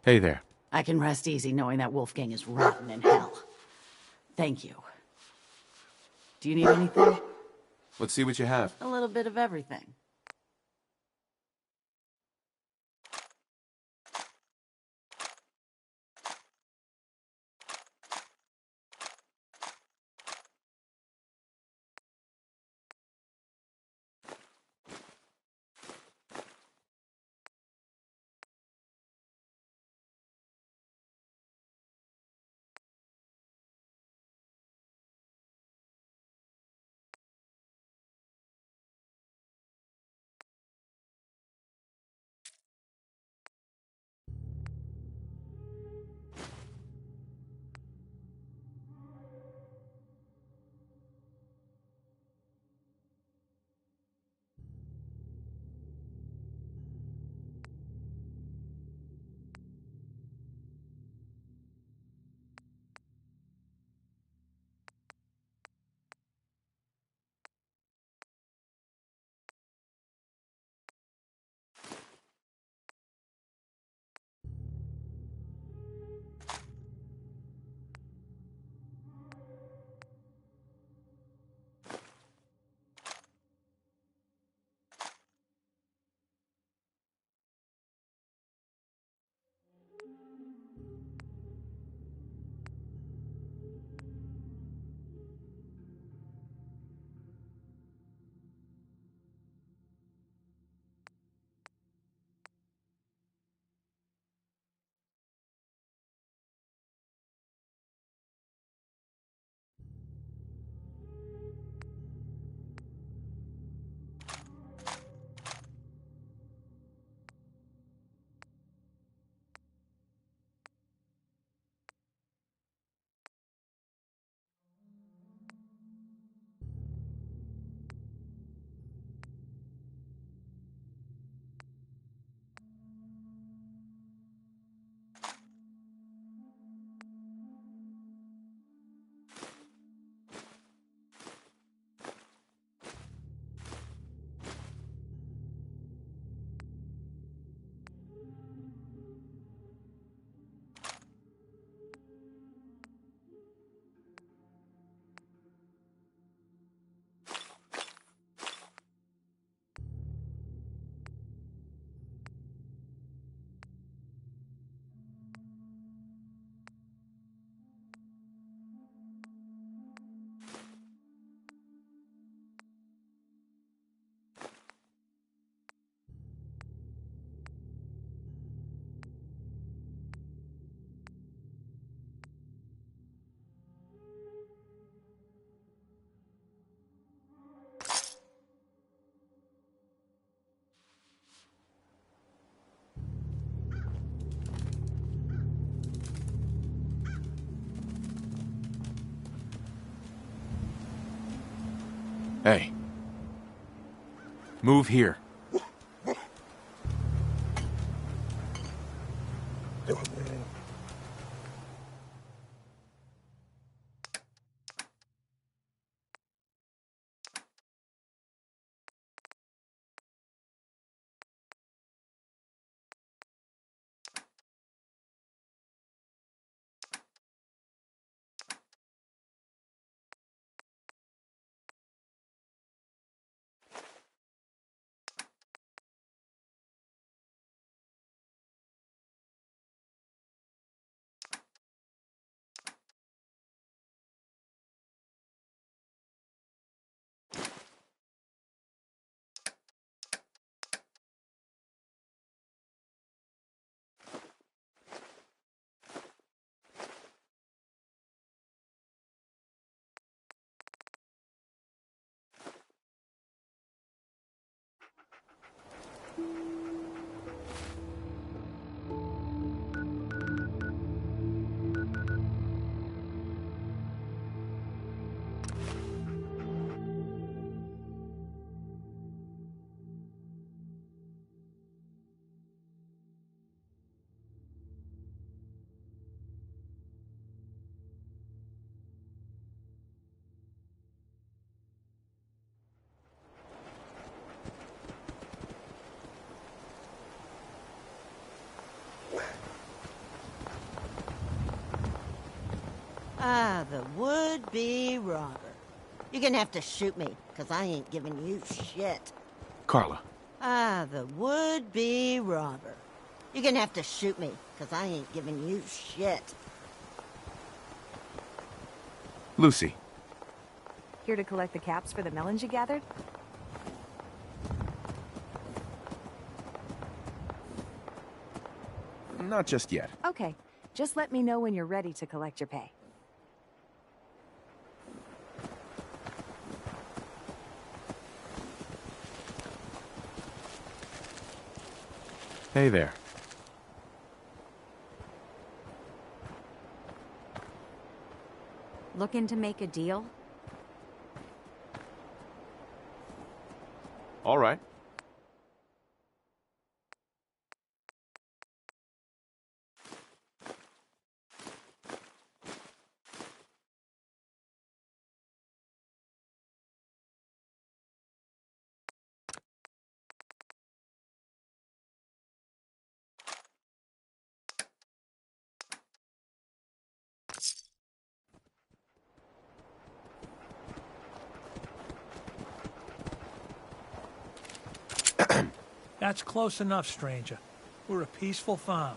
Hey there. I can rest easy knowing that Wolfgang is rotten in hell. Thank you. Do you need anything? Let's see what you have. A little bit of everything. Hey. Move here. Ah, the would-be robber. You're gonna have to shoot me, because I ain't giving you shit. Carla. Ah, the would-be robber. You're gonna have to shoot me, because I ain't giving you shit. Lucy. Here to collect the caps for the melons you gathered? Not just yet. Okay, just let me know when you're ready to collect your pay. Hey there. Looking to make a deal? All right. That's close enough, stranger. We're a peaceful farm.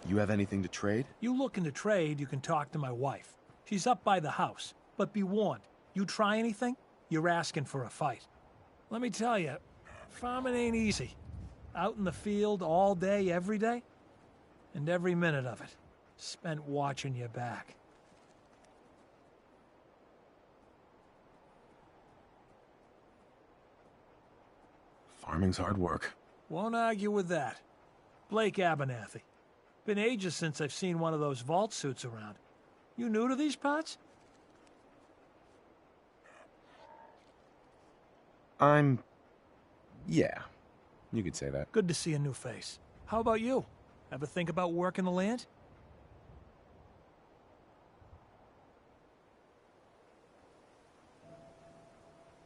You have anything to trade? You looking to trade, you can talk to my wife. She's up by the house. But be warned, you try anything, you're asking for a fight. Let me tell you, farming ain't easy. Out in the field all day, every day, and every minute of it spent watching your back. Farming's hard work. Won't argue with that. Blake Abernathy. Been ages since I've seen one of those vault suits around. You new to these parts? Yeah. You could say that. Good to see a new face. How about you? Ever think about working the land?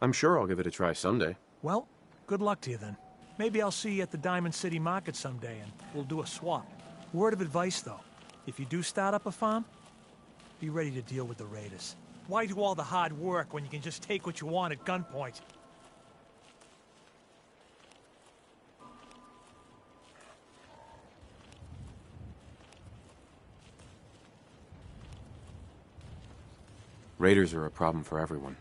I'm sure I'll give it a try someday. Well, good luck to you then. Maybe I'll see you at the Diamond City Market someday and we'll do a swap. Word of advice though, if you do start up a farm, be ready to deal with the raiders. Why do all the hard work when you can just take what you want at gunpoint? Raiders are a problem for everyone.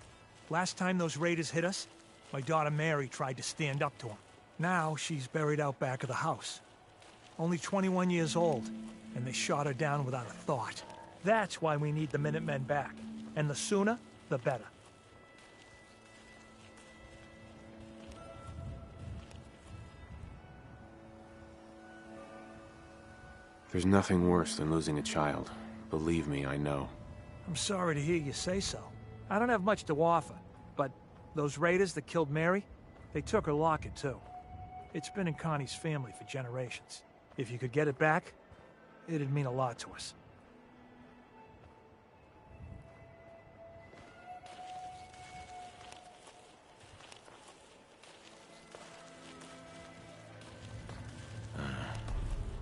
Last time those raiders hit us, my daughter Mary tried to stand up to them. Now she's buried out back of the house. Only 21 years old, and they shot her down without a thought. That's why we need the Minutemen back. And the sooner, the better. There's nothing worse than losing a child. Believe me, I know. I'm sorry to hear you say so. I don't have much to offer, but those raiders that killed Mary, they took her locket too. It's been in Connie's family for generations. If you could get it back, it'd mean a lot to us.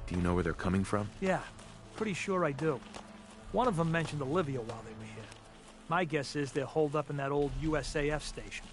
Do you know where they're coming from? Yeah, pretty sure I do. One of them mentioned Olivia while they were here. My guess is they're holed up in that old USAF station.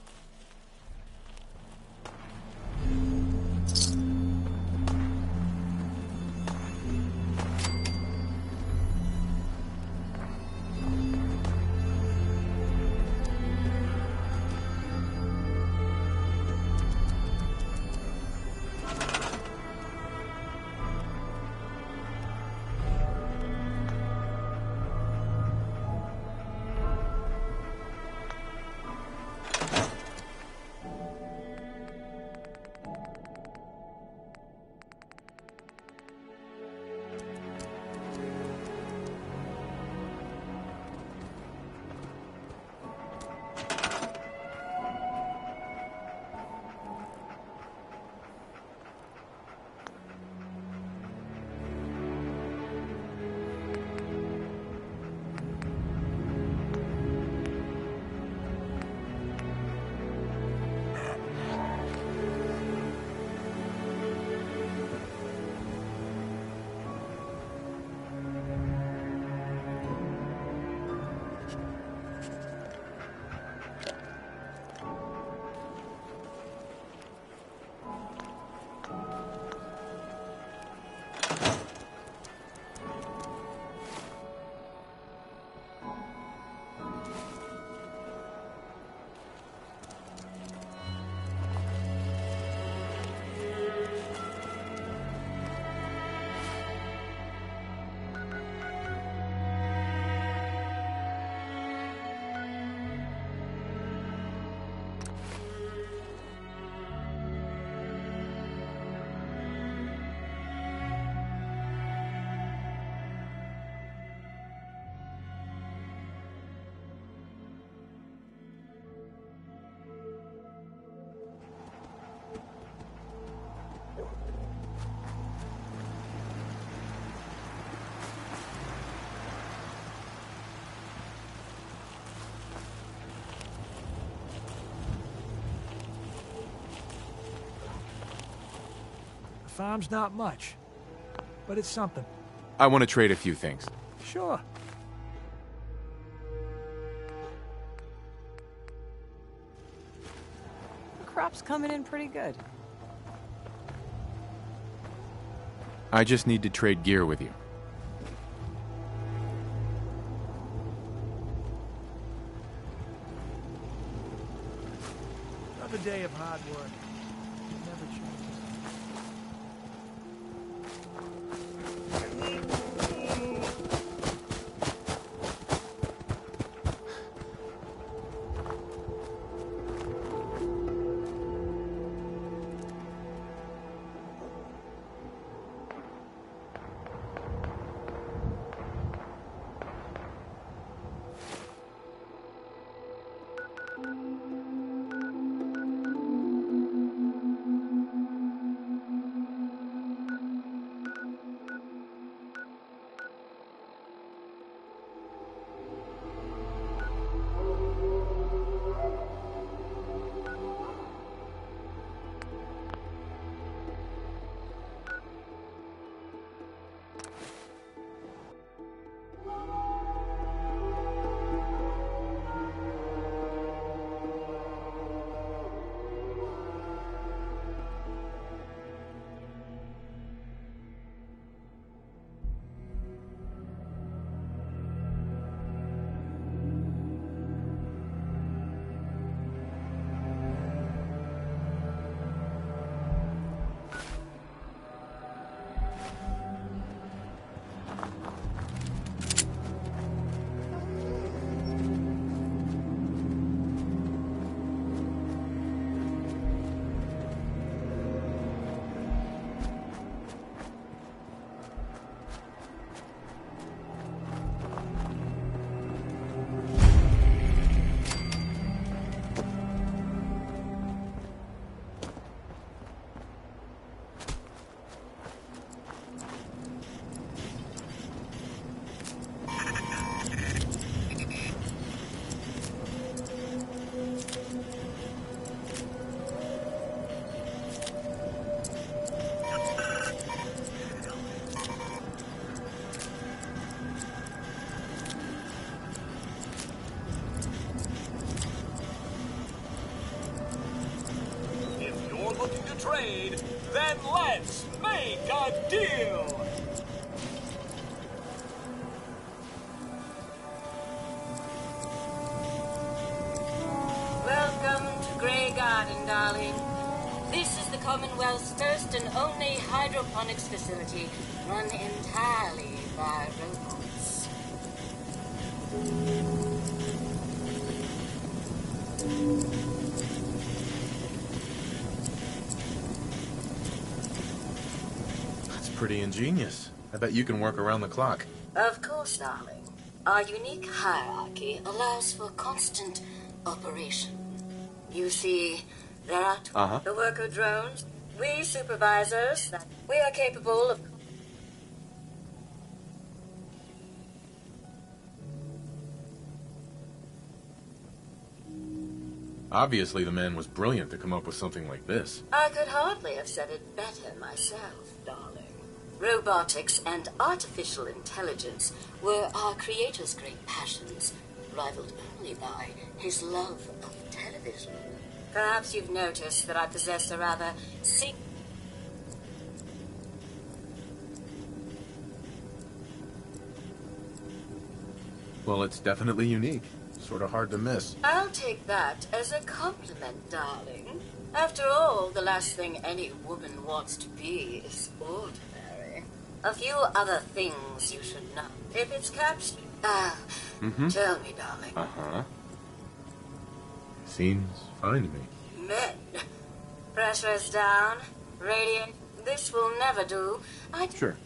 farm's not much, but it's something. I want to trade a few things. Sure. The crop's coming in pretty good. I just need to trade gear with you. Another day of hard work. It never changes. Looking to trade, then let's make a deal! Welcome to Grey Garden, darling. This is the Commonwealth's first and only hydroponics facility, run entirely by robots. Pretty ingenious. I bet you can work around the clock. Of course, darling. Our unique hierarchy allows for constant operation. You see, there are the worker drones, we supervisors, we are capable of... Obviously, the man was brilliant to come up with something like this. I could hardly have said it better myself, darling. Robotics and artificial intelligence were our creator's great passions, rivaled only by his love of television. Perhaps you've noticed that I possess a rather Well, it's definitely unique. Sort of hard to miss. I'll take that as a compliment, darling. After all, the last thing any woman wants to be is ordinary. A few other things you should know. If it's captured... Tell me, darling. Uh-huh. Seems fine to me. Men. Pressure's down. Radiant. This will never do. Sure.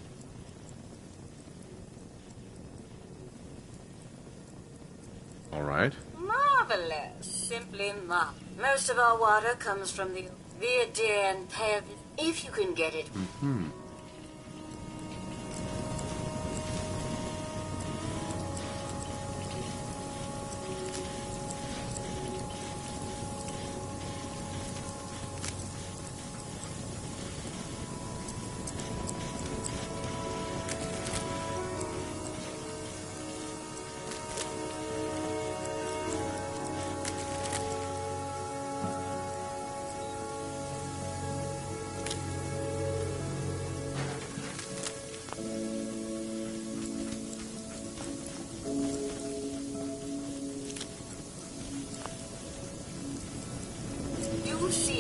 All right. Marvelous. Simply marvelous. Most of our water comes from the Via and Pale. If you can get it.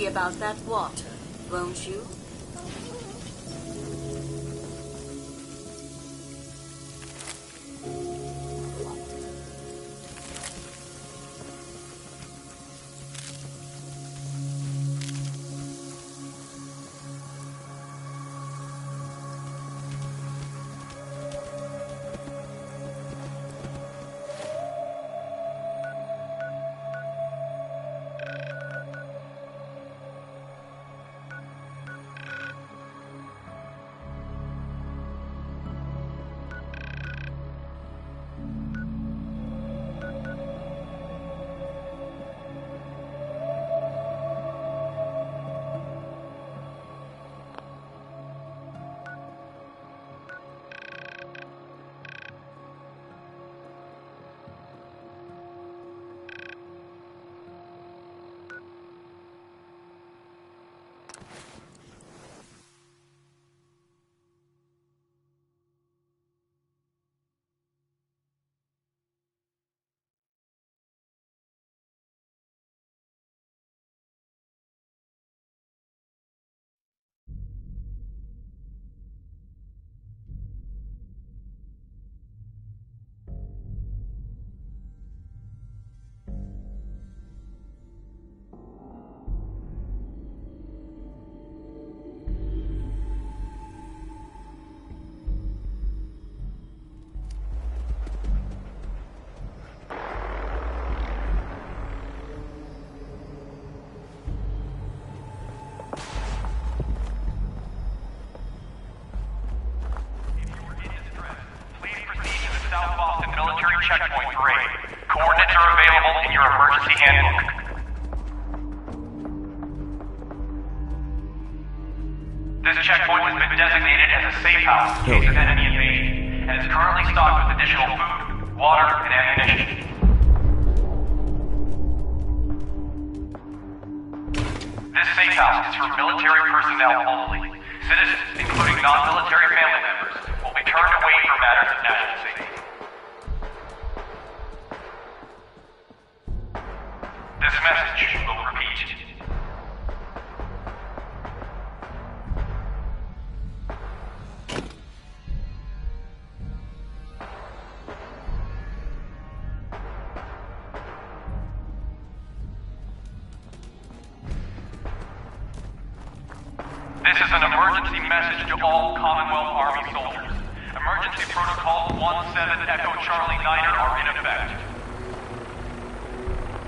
worry about that water, won't you? Checkpoint parade. Coordinates are available in your emergency handbook. This checkpoint has been designated as a safe house in case of enemy invasion, and is currently stocked with additional food, water, and ammunition. This safe house is for military personnel only. Citizens, including non-military family members, will be turned away for matters of national safety. This message will repeat. This is an emergency message to all Commonwealth Army soldiers. Emergency protocols 17 Echo Charlie Niner are in effect.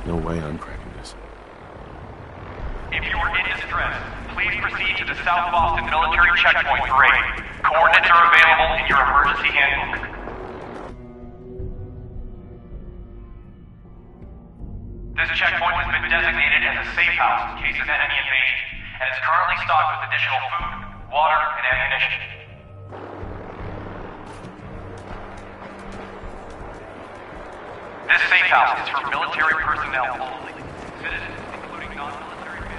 No way I'm cracking this. If you are in distress, please proceed to the South Boston Military Checkpoint Parade. Coordinates are available in your emergency handbook. This checkpoint has been designated as a safe house in case of enemy invasion, and is currently stocked with additional food, water, and ammunition. This safe house is for military personnel only. Citizens, including non-military families.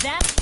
That's...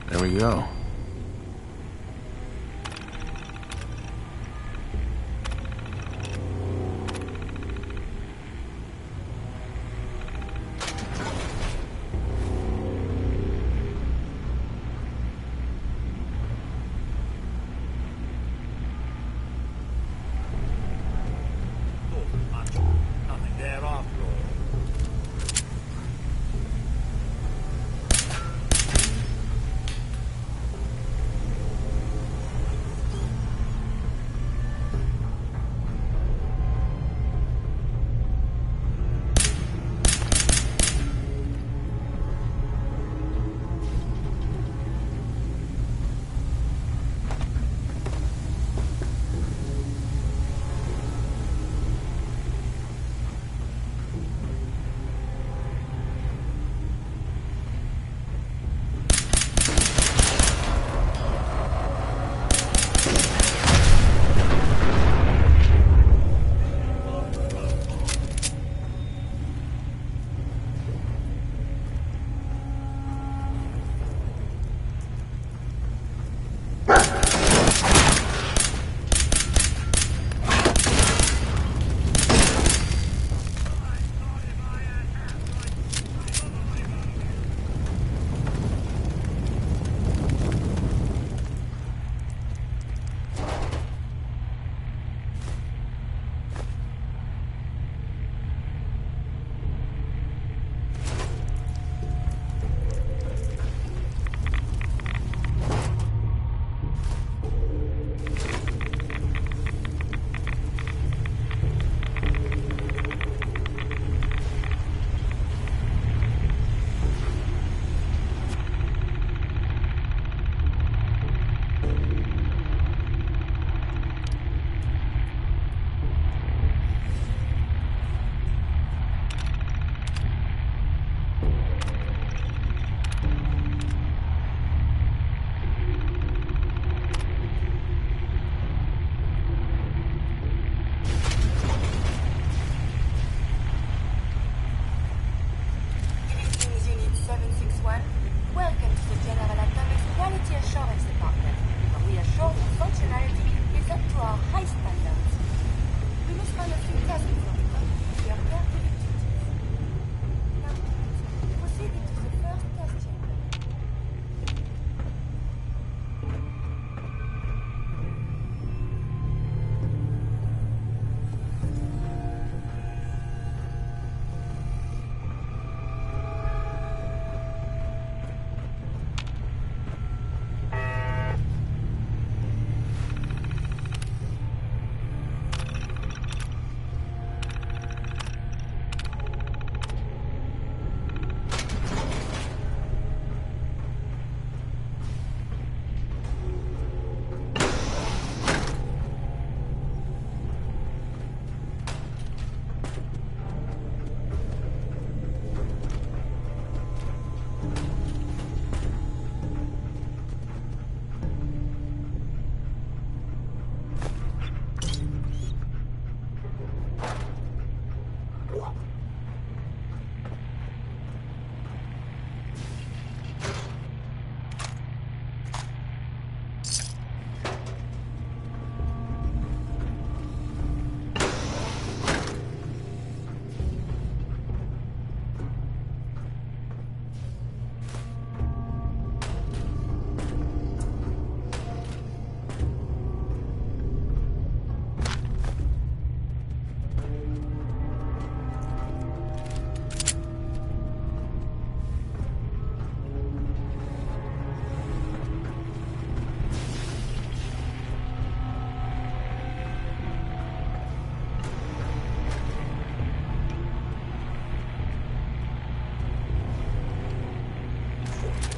There we go. Nothing there after all.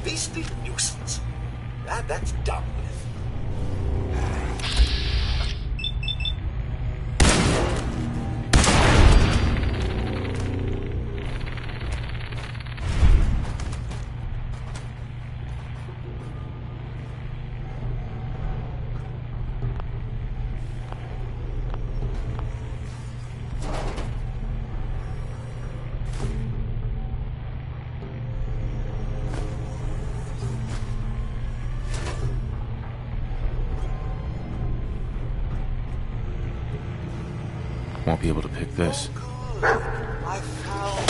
Beastly nuisance. That's done with. Won't be able to pick this. I found...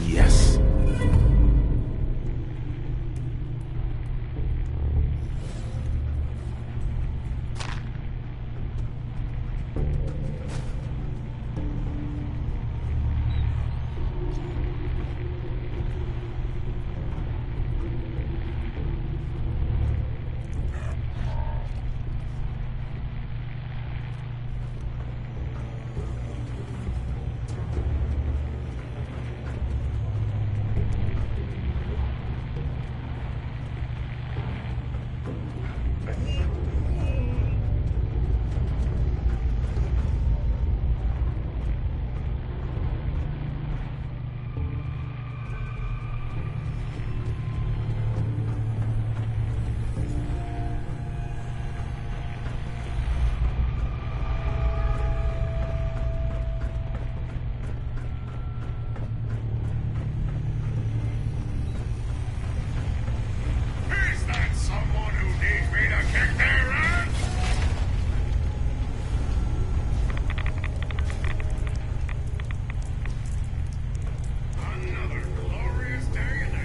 Yes. Is that someone who needs me to kick their ass? Another glorious day in the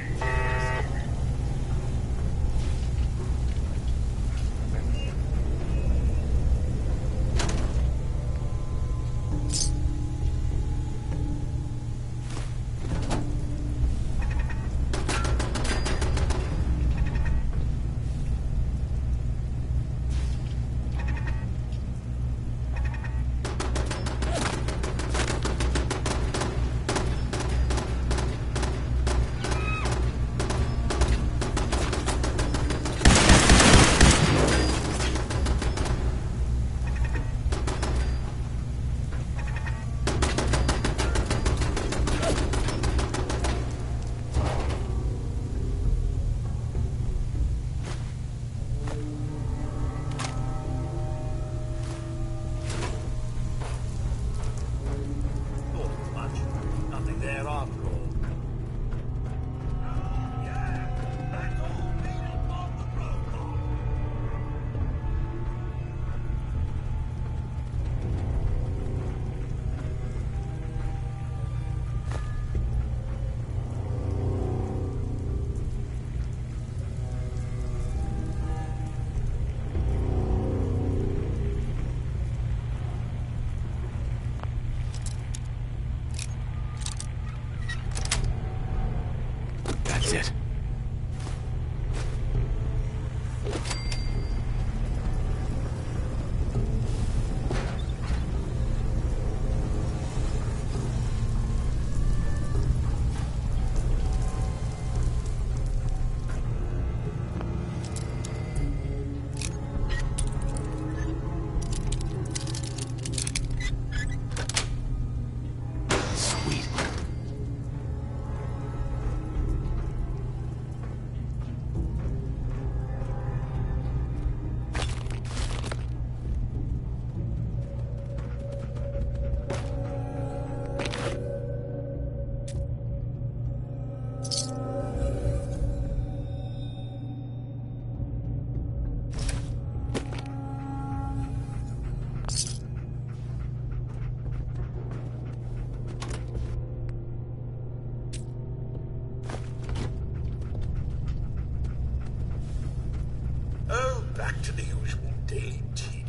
nothing there after all. Yeah, that's all needed on the protocol. That's it. Sweet. to the usual daily tedium.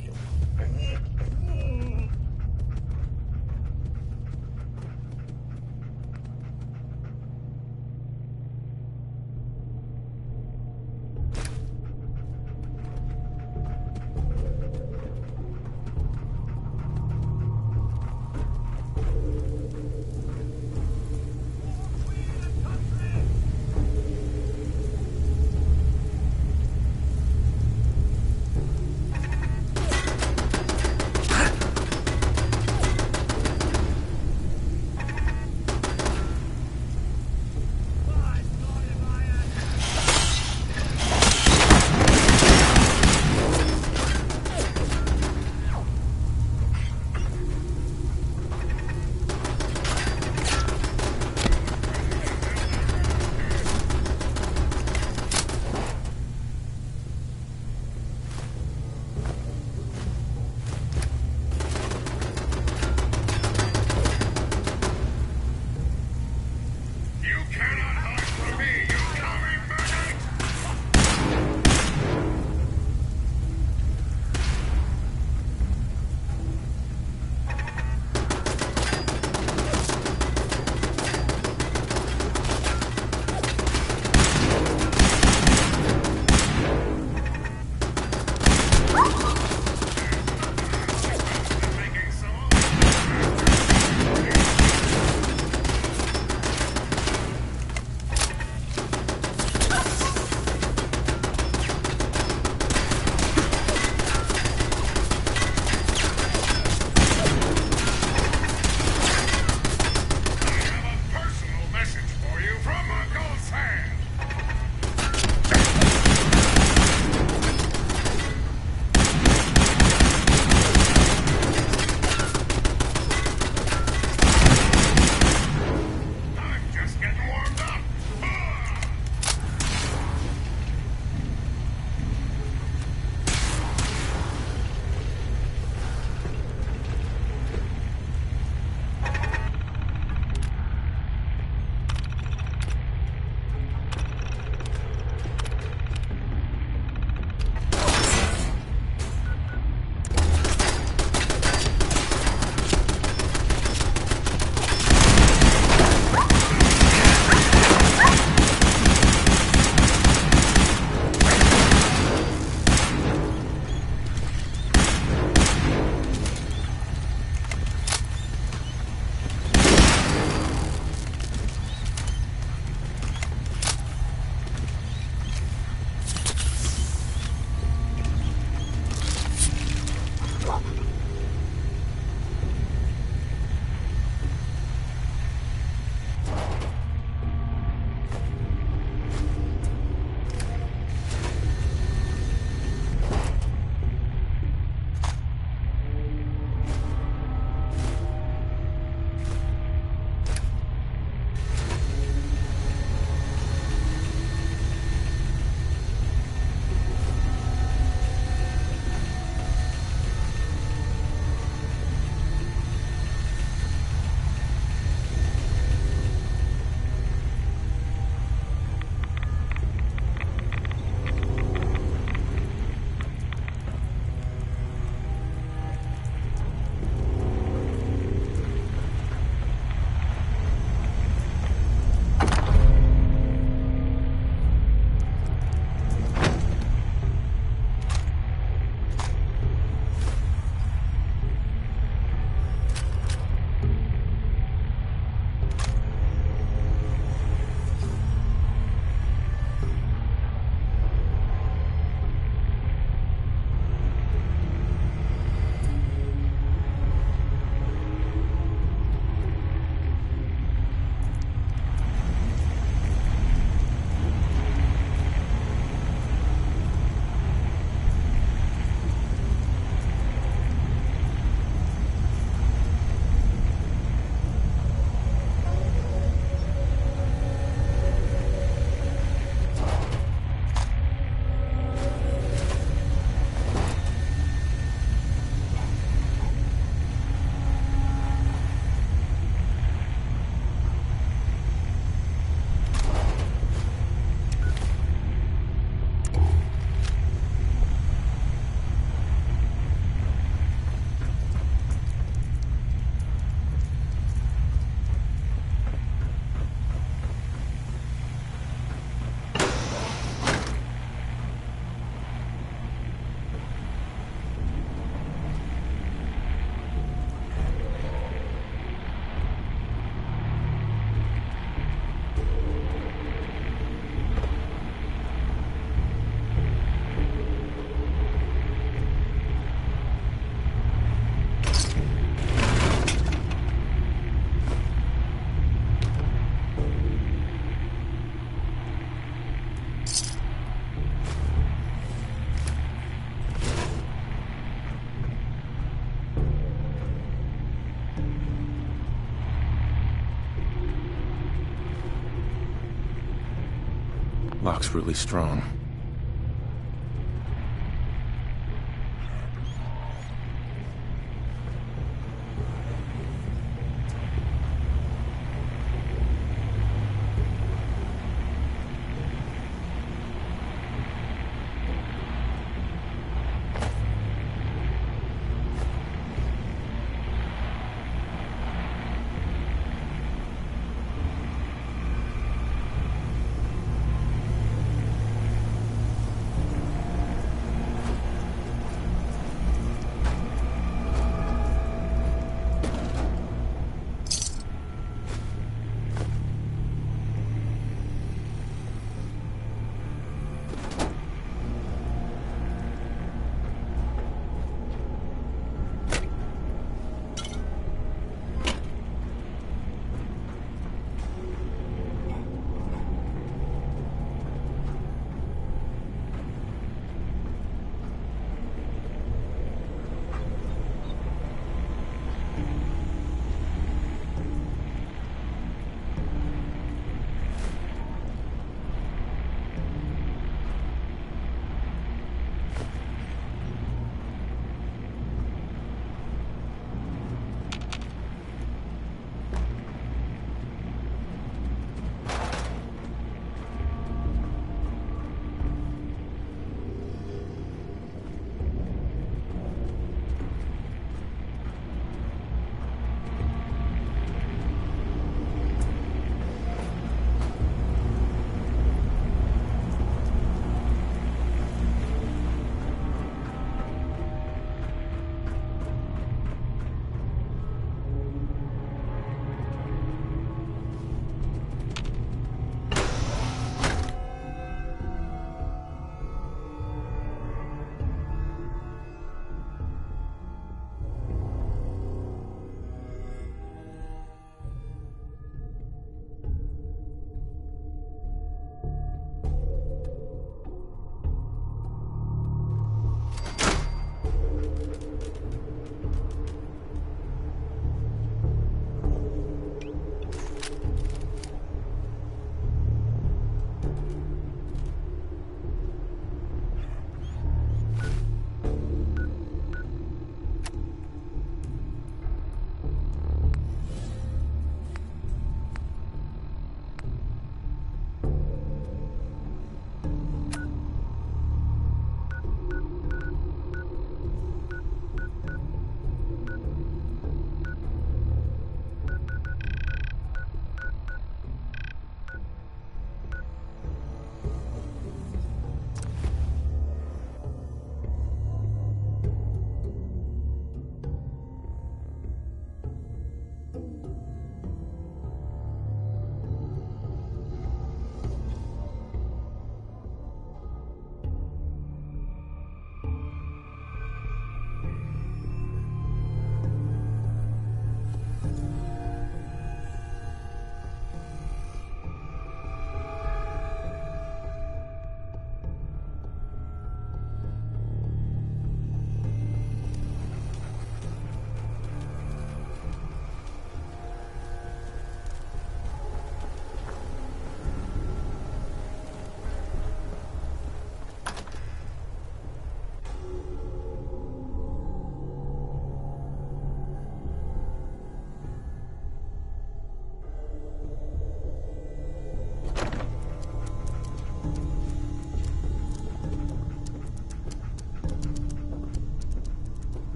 Lock's really strong.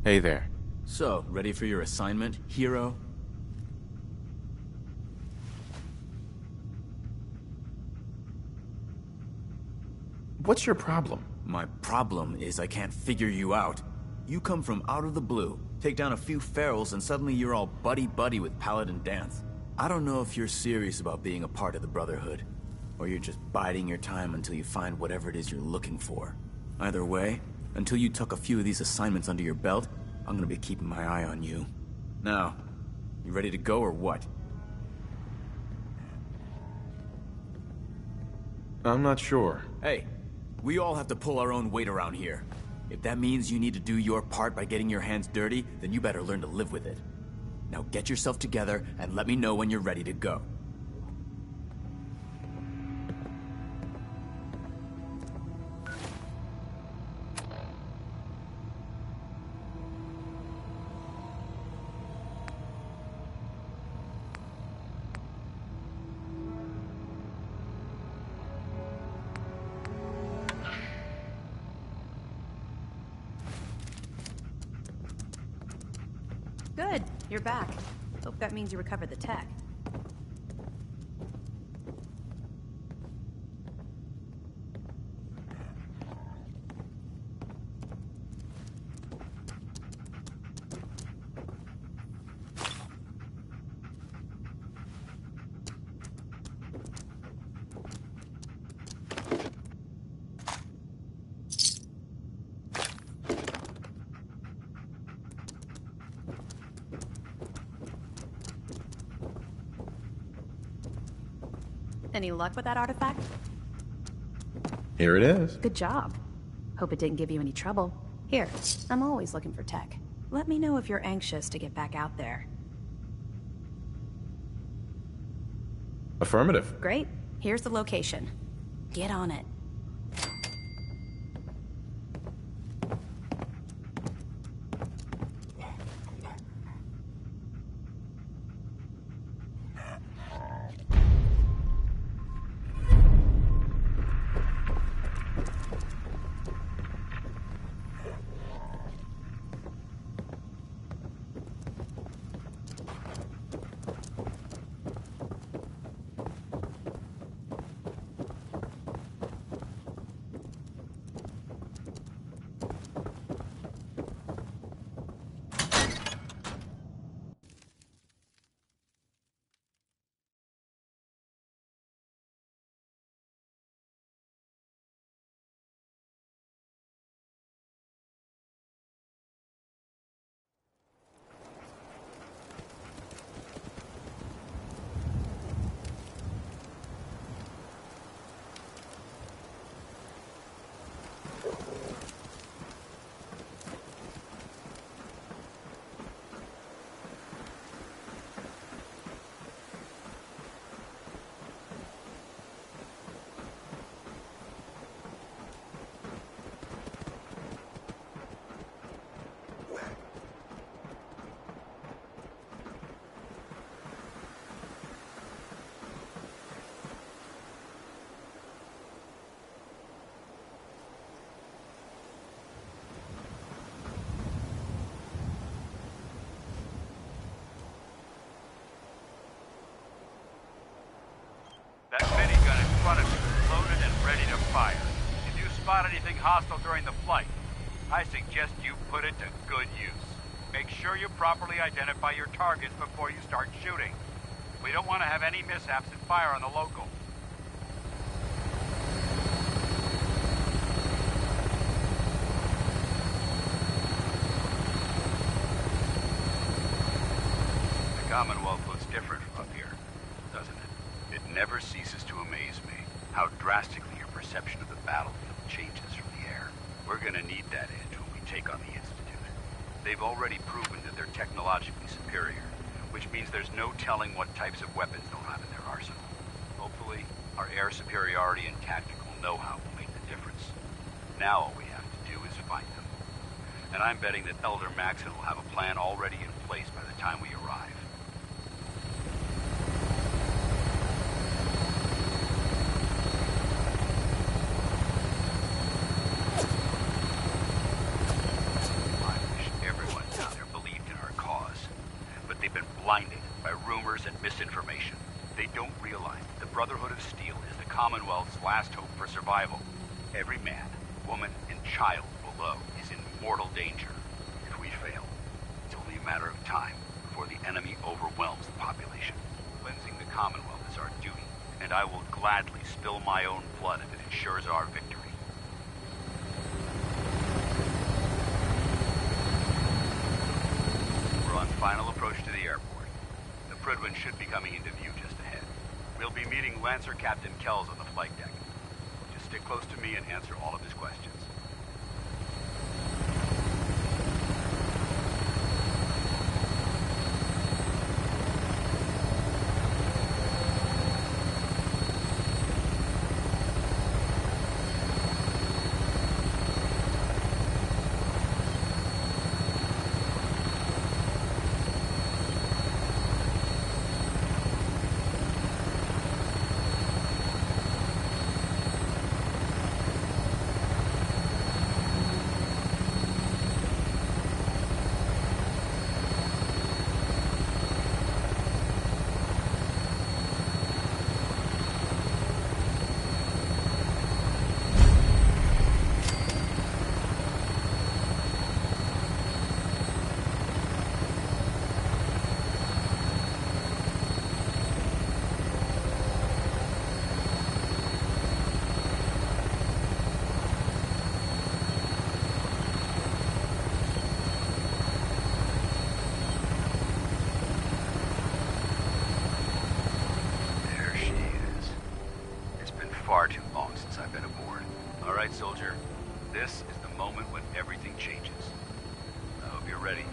Hey there. So, ready for your assignment, hero? What's your problem? My problem is I can't figure you out. You come from out of the blue, take down a few ferals, and suddenly you're all buddy-buddy with Paladin Danth. I don't know if you're serious about being a part of the Brotherhood, or you're just biding your time until you find whatever it is you're looking for. Either way, until you tuck a few of these assignments under your belt, I'm gonna be keeping my eye on you. Now, you ready to go or what? I'm not sure. Hey, we all have to pull our own weight around here. If that means you need to do your part by getting your hands dirty, then you better learn to live with it. Now get yourself together and let me know when you're ready to go. Good, you're back. Hope that means you recovered the tech. Any luck with that artifact? Here it is. Good job. Hope it didn't give you any trouble. Here, I'm always looking for tech. Let me know if you're anxious to get back out there. Affirmative. Great. Here's the location. Get on it. That minigun in front of you is loaded and ready to fire. If you spot anything hostile during the flight, I suggest you put it to good use. Make sure you properly identify your targets before you start shooting. We don't want to have any mishaps and fire on the local. The Commonwealth looks different from up here, doesn't it? It never ceases to amaze me how drastically your perception of the battlefield changes from the air. We're gonna need that edge when we take on the Institute. They've already proven that they're technologically superior, which means there's no telling what types of weapons they'll have in their arsenal. Hopefully, our air superiority and tactical know-how will make the difference. Now all we have to do is find them. And I'm betting that Elder Maxson will have a plan already in place by the time we arrive. Blinded by rumors and misinformation. They don't realize that the Brotherhood of Steel is the Commonwealth's last hope for survival. Every man, woman, and child below is in mortal danger. If we fail, it's only a matter of time before the enemy overwhelms the population. Cleansing the Commonwealth is our duty, and I will gladly spill my own blood if it ensures our victory. We're on final approach to the airport. The Prydwen should be coming into view just ahead. We'll be meeting Lancer Captain Kells on the flight deck. Just stick close to me and answer all of his questions. far too long since I've been aboard. All right, soldier. This is the moment when everything changes. I hope you're ready.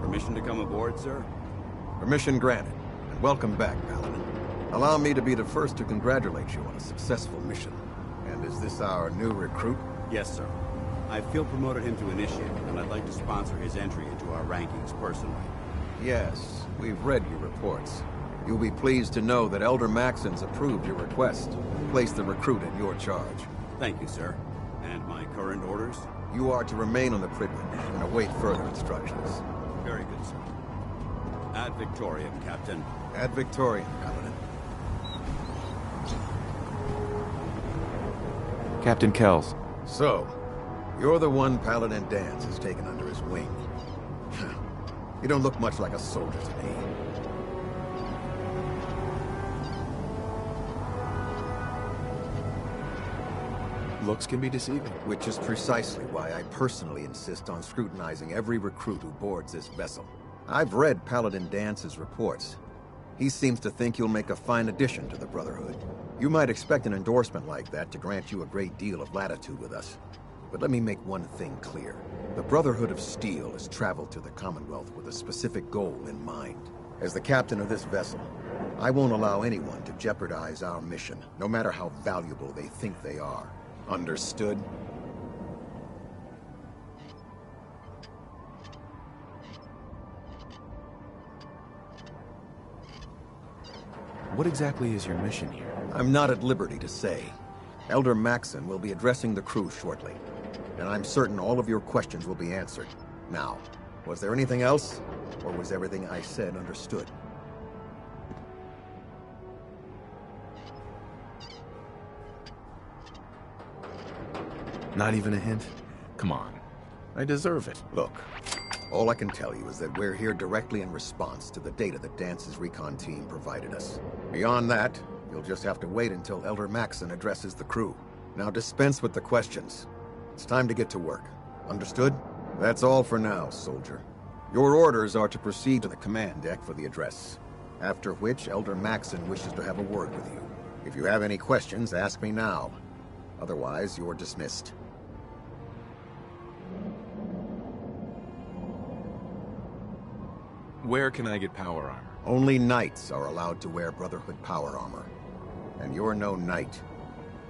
Permission to come aboard, sir? Permission granted, and welcome back, Paladin. Allow me to be the first to congratulate you on a successful mission. And is this our new recruit? Yes, sir. I feel promoted him to initiate, and I'd like to sponsor his entry into our rankings personally. Yes, we've read your reports. You'll be pleased to know that Elder Maxon's approved your request and placed the recruit in your charge. Thank you, sir. And my current orders? You are to remain on the Pridman and await further instructions. Very good, sir. Ad Victoriam, Captain. Ad Victoriam, Paladin. Captain Kells. So, you're the one Paladin Danse has taken under his wing. You don't look much like a soldier to me. Looks can be deceiving. Which is precisely why I personally insist on scrutinizing every recruit who boards this vessel. I've read Paladin Dance's reports. He seems to think you'll make a fine addition to the Brotherhood. You might expect an endorsement like that to grant you a great deal of latitude with us. But let me make one thing clear. The Brotherhood of Steel has traveled to the Commonwealth with a specific goal in mind. As the captain of this vessel, I won't allow anyone to jeopardize our mission, no matter how valuable they think they are. Understood? What exactly is your mission here? I'm not at liberty to say. Elder Maxon will be addressing the crew shortly, and I'm certain all of your questions will be answered. Now, was there anything else, or was everything I said understood? Not even a hint? Come on. I deserve it. Look, all I can tell you is that we're here directly in response to the data that Dance's recon team provided us. Beyond that, you'll just have to wait until Elder Maxon addresses the crew. Now dispense with the questions. It's time to get to work. Understood? That's all for now, soldier. Your orders are to proceed to the command deck for the address, after which Elder Maxon wishes to have a word with you. If you have any questions, ask me now. Otherwise, you're dismissed. Where can I get power armor? Only knights are allowed to wear Brotherhood power armor. And you're no knight.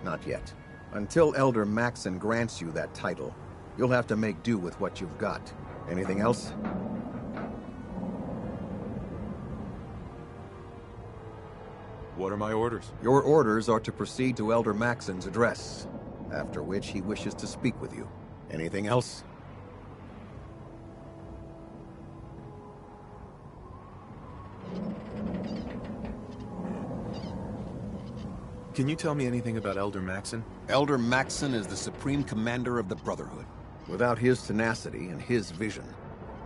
Not yet. Until Elder Maxon grants you that title, you'll have to make do with what you've got. Anything else? What are my orders? Your orders are to proceed to Elder Maxon's address, after which he wishes to speak with you. Anything else? Can you tell me anything about Elder Maxon? Elder Maxon is the Supreme Commander of the Brotherhood. Without his tenacity and his vision,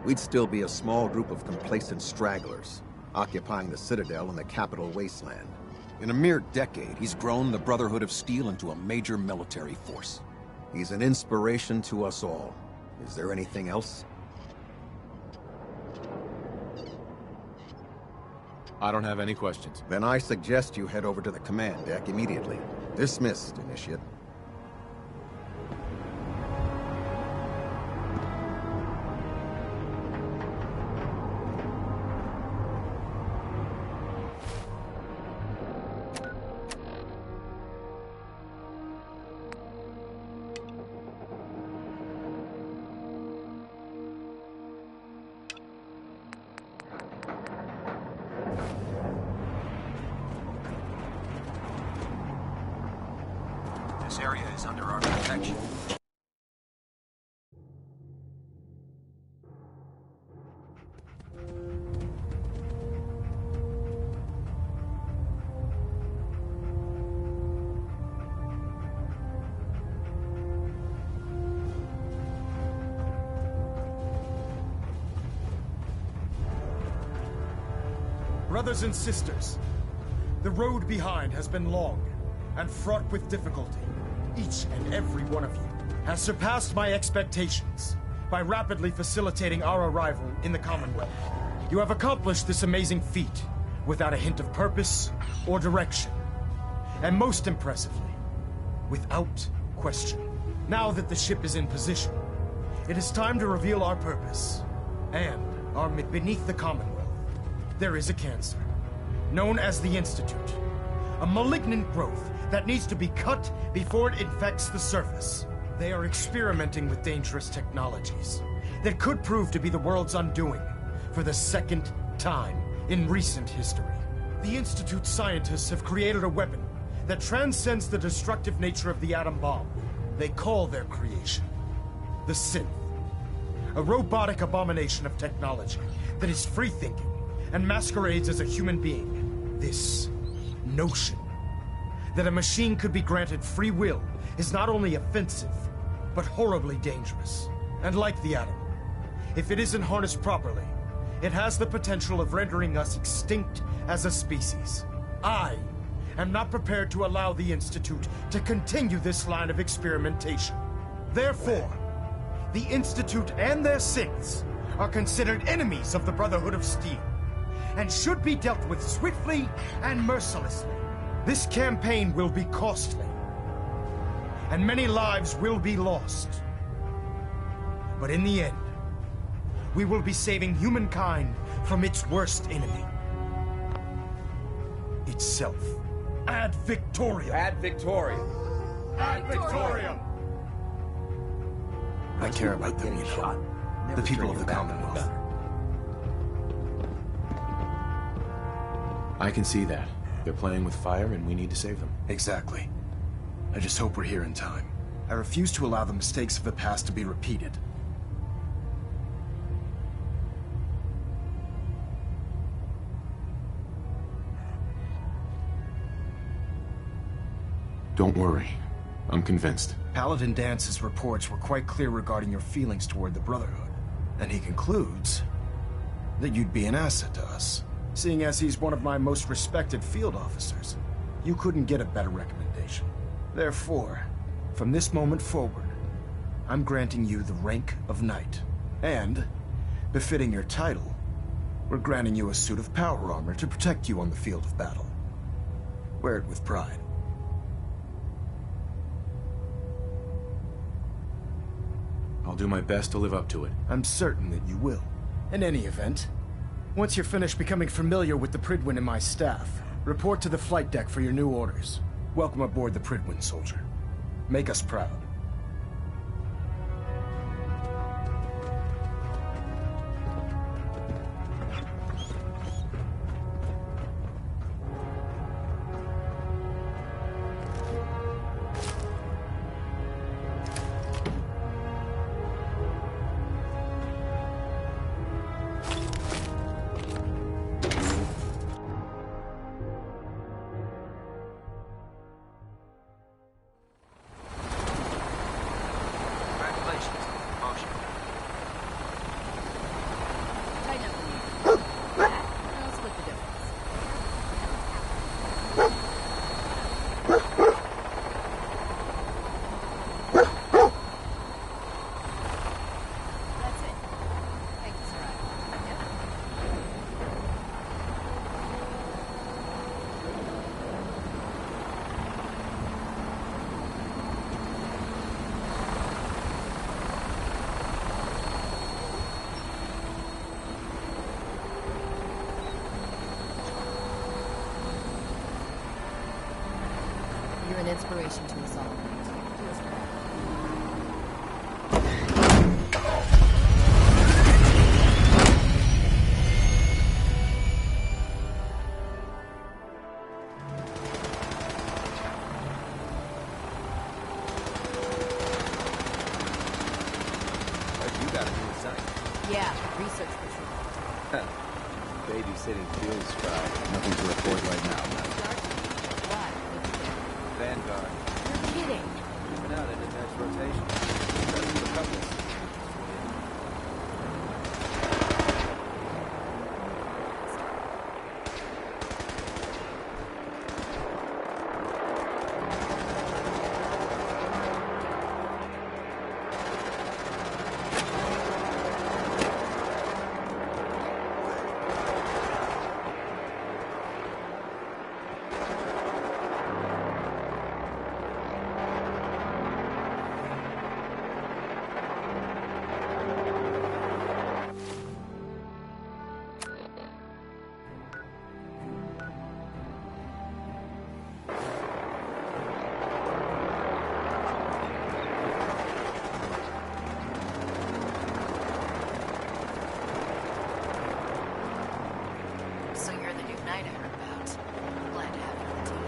we'd still be a small group of complacent stragglers, occupying the Citadel and the capital wasteland. In a mere decade, he's grown the Brotherhood of Steel into a major military force. He's an inspiration to us all. Is there anything else? I don't have any questions. Then I suggest you head over to the command deck immediately. Dismissed, Initiate. our protection. Brothers and sisters, the road behind has been long and fraught with difficulty. Each and every one of you has surpassed my expectations by rapidly facilitating our arrival in the Commonwealth. You have accomplished this amazing feat without a hint of purpose or direction. And most impressively, without question. Now that the ship is in position, it is time to reveal our purpose and our beneath the Commonwealth. There is a cancer, known as the Institute. A malignant growth that needs to be cut before it infects the surface. They are experimenting with dangerous technologies that could prove to be the world's undoing for the second time in recent history. The Institute scientists have created a weapon that transcends the destructive nature of the atom bomb. They call their creation the Synth. A robotic abomination of technology that is free-thinking and masquerades as a human being. This notion that a machine could be granted free will is not only offensive, but horribly dangerous. And like the atom, if it isn't harnessed properly, it has the potential of rendering us extinct as a species. I am not prepared to allow the Institute to continue this line of experimentation. Therefore, the Institute and their synths are considered enemies of the Brotherhood of Steel, and should be dealt with swiftly and mercilessly. This campaign will be costly, and many lives will be lost. But in the end, we will be saving humankind from its worst enemy. Itself. Ad Victoriam! Ad Victoriam! Ad Victoriam! I care about them, you know. The people of the Commonwealth. I can see that. They're playing with fire and we need to save them. Exactly. I just hope we're here in time. I refuse to allow the mistakes of the past to be repeated. Don't worry. I'm convinced. Paladin Dance's reports were quite clear regarding your feelings toward the Brotherhood. And he concludes that you'd be an asset to us. Seeing as he's one of my most respected field officers, you couldn't get a better recommendation. Therefore, from this moment forward, I'm granting you the rank of Knight. And, befitting your title, we're granting you a suit of power armor to protect you on the field of battle. Wear it with pride. I'll do my best to live up to it. I'm certain that you will. In any event, once you're finished becoming familiar with the Prydwen and my staff, report to the flight deck for your new orders. Welcome aboard the Prydwen, soldier. Make us proud. You're an inspiration to us all. Feels bad. Yeah, research patrol. Babysitting field scribe. Nothing to report right now, man. Why? Vanguard. You're kidding. Moving out into next rotation. That's the compass. So you're the new knight I heard about. Glad to have you on the team.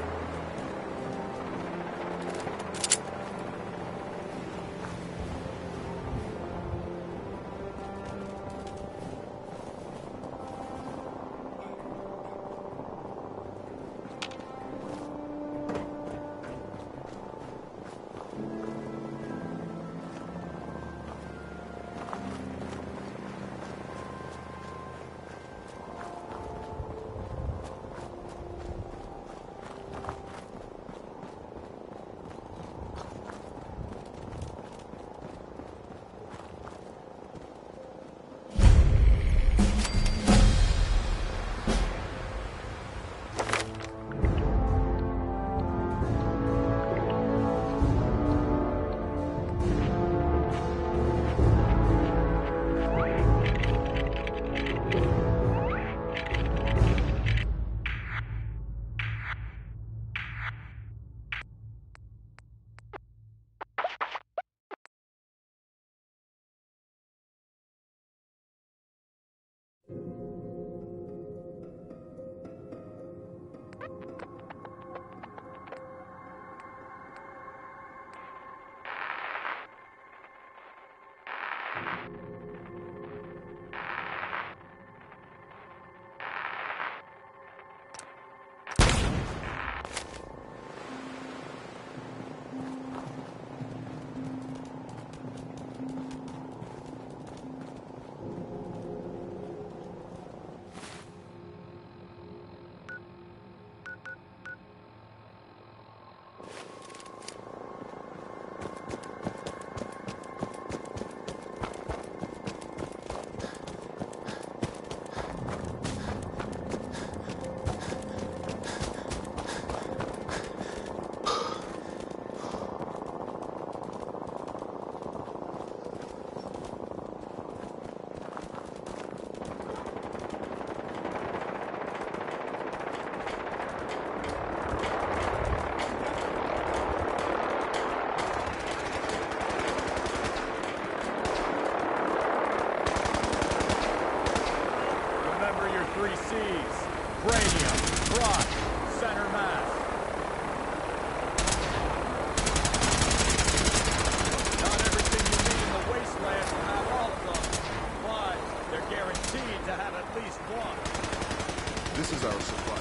This is our supply.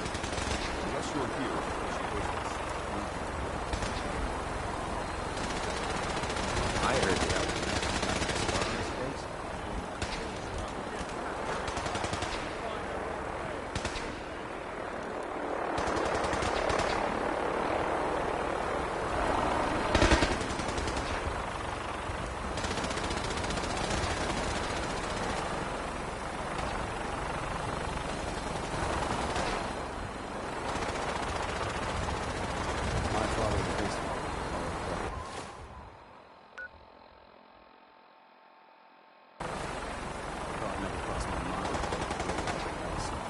Unless you're here, I heard the outcome.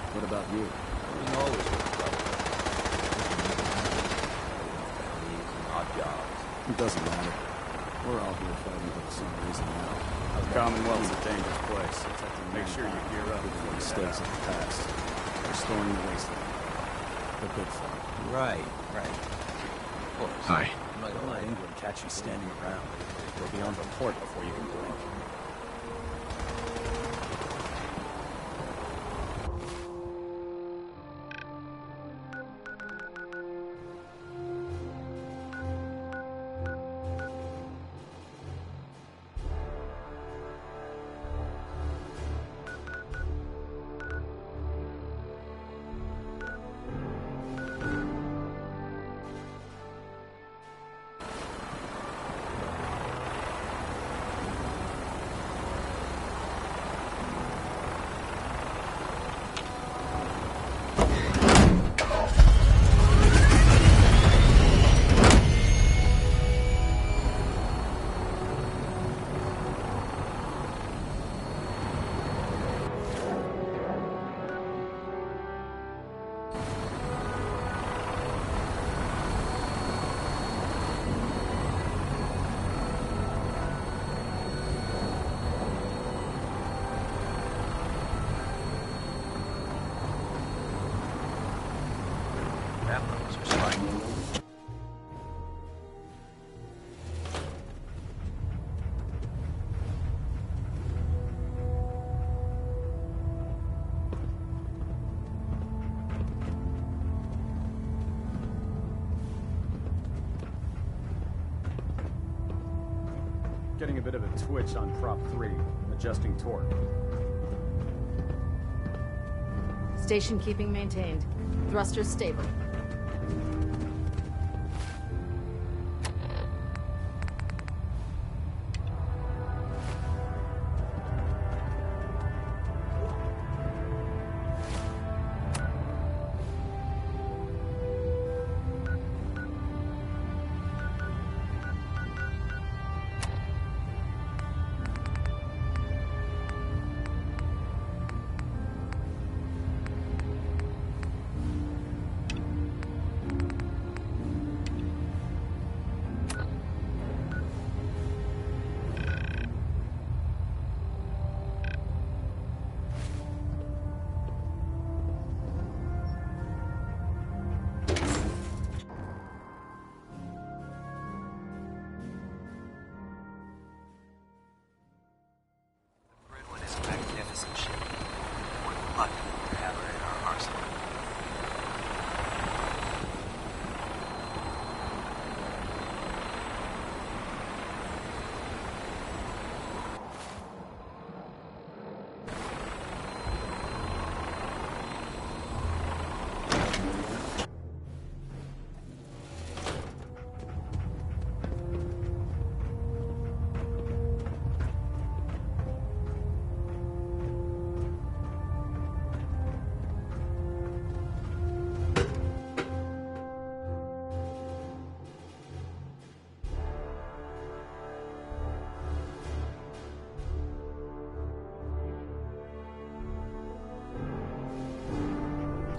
What about you? We always work trouble. Odd jobs. It doesn't matter. We're all here fighting for the same reason now. The Commonwealth's a dangerous place. Make sure you gear up for the mistakes of the past. Restoring the wasteland. The good fight. Right. Of course. Hi. Don't let England catch you standing around. You'll be on report before you can blink. Getting a bit of a twitch on prop 3. Adjusting torque. Station keeping maintained. Thrusters stable.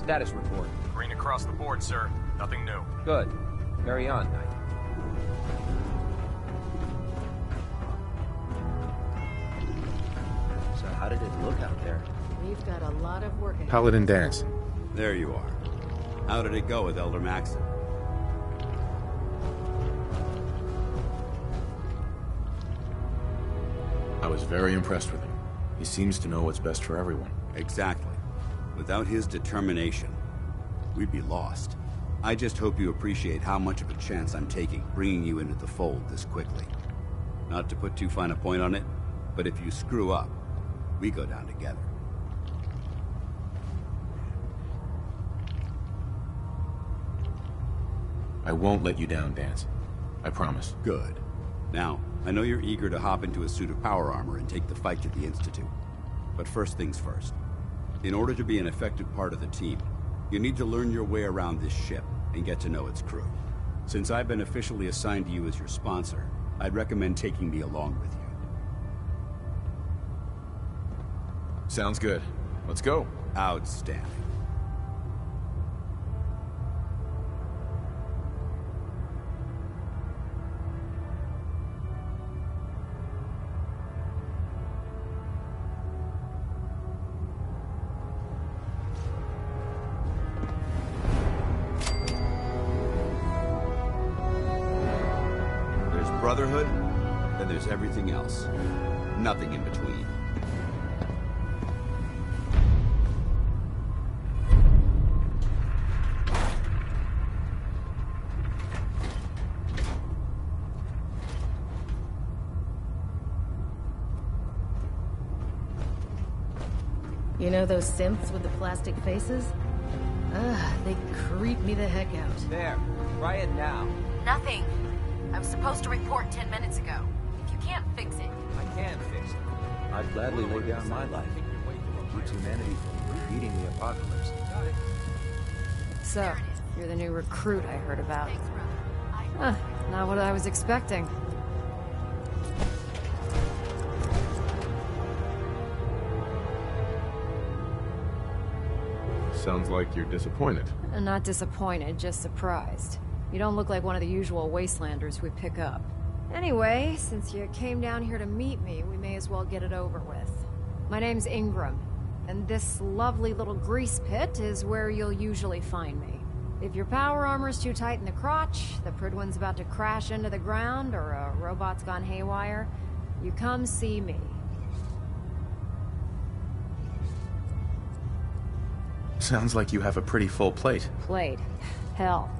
Status report. Green across the board, sir. Nothing new. Good. Carry on, Knight. So how did it look out there? We've got a lot of work ahead. Paladin Danse. There you are. How did it go with Elder Maxon? I was very impressed with him. He seems to know what's best for everyone. Exactly. Without his determination, we'd be lost. I just hope you appreciate how much of a chance I'm taking bringing you into the fold this quickly. Not to put too fine a point on it, but if you screw up, we go down together. I won't let you down, Danse. I promise. Good. Now, I know you're eager to hop into a suit of power armor and take the fight to the Institute. But first things first. In order to be an effective part of the team, you need to learn your way around this ship and get to know its crew. Since I've been officially assigned to you as your sponsor, I'd recommend taking me along with you. Sounds good. Let's go. Outstanding. Brotherhood, then there's everything else. Nothing in between. You know those synths with the plastic faces? Ugh, they creep me the heck out. There. Try it now. Nothing. I was supposed to report 10 minutes ago. If you can't fix it... I can fix it. I'd gladly lay down my life. Keeps humanity from defeating the apocalypse. So, you're the new recruit I heard about. Huh, not what I was expecting. Sounds like you're disappointed. Not disappointed, just surprised. You don't look like one of the usual wastelanders we pick up. Anyway, since you came down here to meet me, we may as well get it over with. My name's Ingram, and this lovely little grease pit is where you'll usually find me. If your power armor's too tight in the crotch, the Prydwen's about to crash into the ground, or a robot's gone haywire, you come see me. Sounds like you have a pretty full plate. Plate? Hell.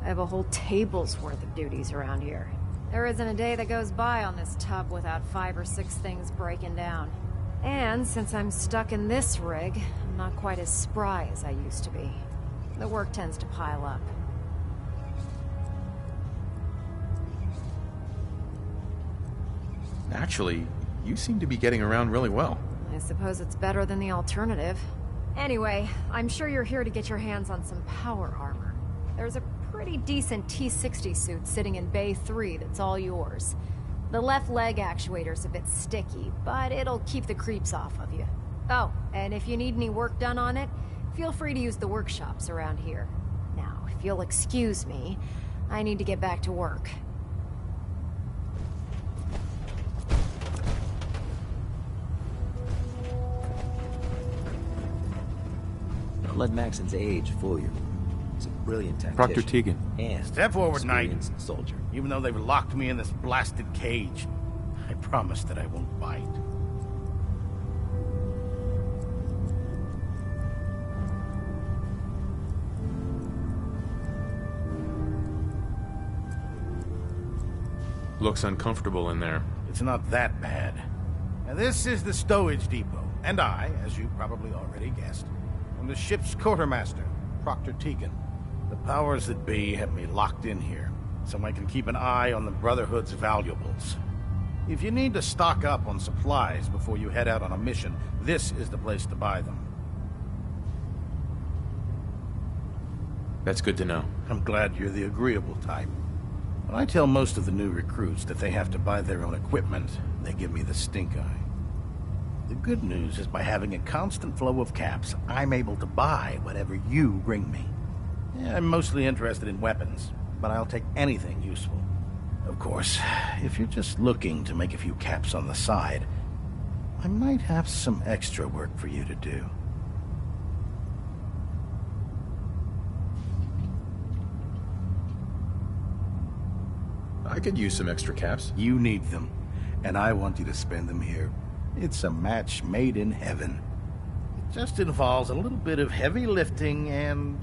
I have a whole table's worth of duties around here. There isn't a day that goes by on this tub without 5 or 6 things breaking down. And since I'm stuck in this rig, I'm not quite as spry as I used to be. The work tends to pile up. Actually, you seem to be getting around really well. I suppose it's better than the alternative. Anyway, I'm sure you're here to get your hands on some power armor. There's a pretty decent T-60 suit sitting in Bay 3 that's all yours. The left leg actuator's a bit sticky, but it'll keep the creeps off of you. Oh, and if you need any work done on it, feel free to use the workshops around here. Now, if you'll excuse me, I need to get back to work. Don't let Maxon's age fool you. He's a brilliant tactician. Proctor Tegan. And step forward, Knight. Soldier. Even though they've locked me in this blasted cage, I promise that I won't bite. Looks uncomfortable in there. It's not that bad. Now, this is the stowage depot, and I, as you probably already guessed, am the ship's quartermaster, Proctor Tegan. The powers that be have me locked in here, so I can keep an eye on the Brotherhood's valuables. If you need to stock up on supplies before you head out on a mission, this is the place to buy them. That's good to know. I'm glad you're the agreeable type. When I tell most of the new recruits that they have to buy their own equipment, they give me the stink eye. The good news is by having a constant flow of caps, I'm able to buy whatever you bring me. Yeah, I'm mostly interested in weapons, but I'll take anything useful. Of course, if you're just looking to make a few caps on the side, I might have some extra work for you to do. I could use some extra caps. You need them, and I want you to spend them here. It's a match made in heaven. It just involves a little bit of heavy lifting and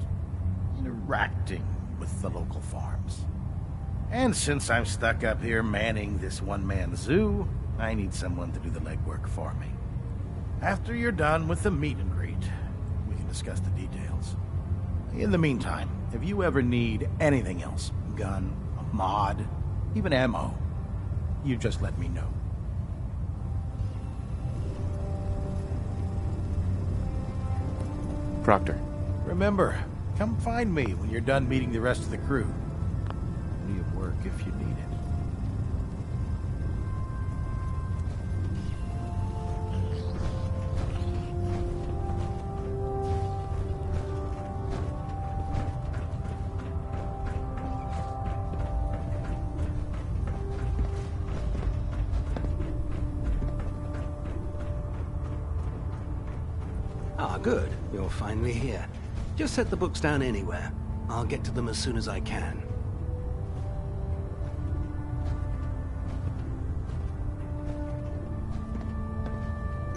interacting with the local farms. And since I'm stuck up here manning this one-man zoo, I need someone to do the legwork for me. After you're done with the meet and greet, we can discuss the details. In the meantime, if you ever need anything else, gun, a mod, even ammo, you just let me know. Proctor. Remember, come find me when you're done meeting the rest of the crew. Plenty of work if you need it. Ah, good. You're finally here. Just set the books down anywhere. I'll get to them as soon as I can.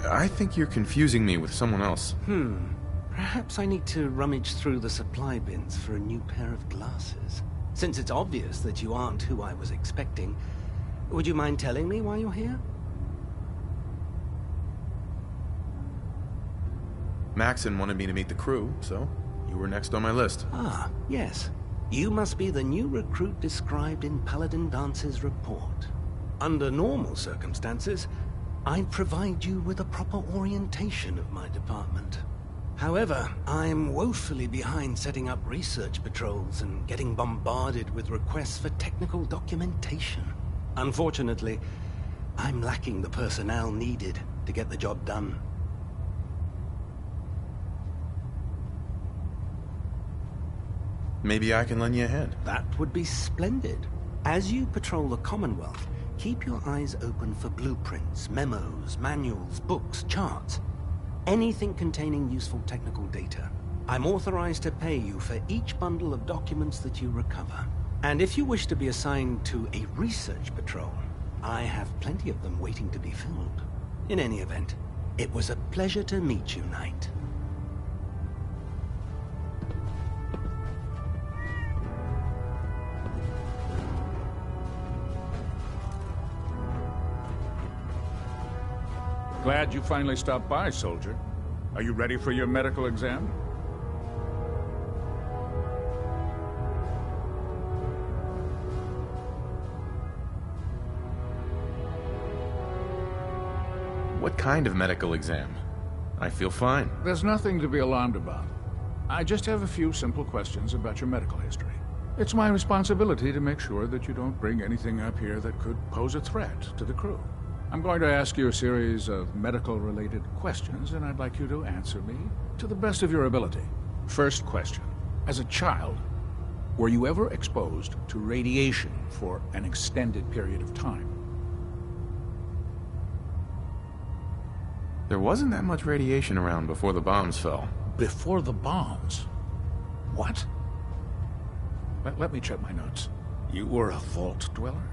I think you're confusing me with someone else. Perhaps I need to rummage through the supply bins for a new pair of glasses. Since it's obvious that you aren't who I was expecting, would you mind telling me why you're here? Maxon wanted me to meet the crew, so you were next on my list. Ah, yes. You must be the new recruit described in Paladin Dance's report. Under normal circumstances, I'd provide you with a proper orientation of my department. However, I'm woefully behind setting up research patrols and getting bombarded with requests for technical documentation. Unfortunately, I'm lacking the personnel needed to get the job done. Maybe I can lend you a hand. That would be splendid. As you patrol the Commonwealth, keep your eyes open for blueprints, memos, manuals, books, charts. Anything containing useful technical data. I'm authorized to pay you for each bundle of documents that you recover. And if you wish to be assigned to a research patrol, I have plenty of them waiting to be filled. In any event, it was a pleasure to meet you, Knight. Glad you finally stopped by, soldier. Are you ready for your medical exam? What kind of medical exam? I feel fine. There's nothing to be alarmed about. I just have a few simple questions about your medical history. It's my responsibility to make sure that you don't bring anything up here that could pose a threat to the crew. I'm going to ask you a series of medical-related questions, and I'd like you to answer me to the best of your ability. First question. As a child, were you ever exposed to radiation for an extended period of time? There wasn't that much radiation around before the bombs fell. Before the bombs? What? Let me check my notes. You were a vault dweller?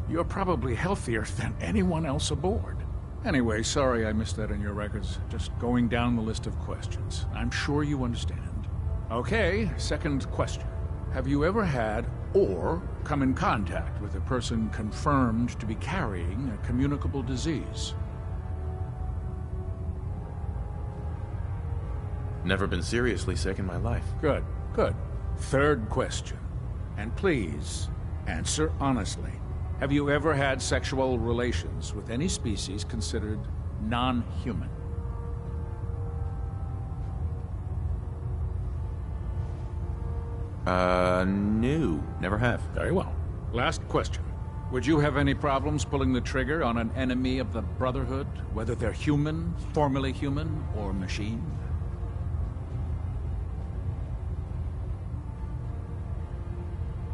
You're probably healthier than anyone else aboard. Anyway, sorry I missed that in your records. Just going down the list of questions. I'm sure you understand. Okay, second question. Have you ever had or come in contact with a person confirmed to be carrying a communicable disease? Never been seriously sick in my life. Good, good. Third question. And please, answer honestly. Have you ever had sexual relations with any species considered non-human? No. Never have. Very well. Last question. Would you have any problems pulling the trigger on an enemy of the Brotherhood, whether they're human, formerly human, or machine?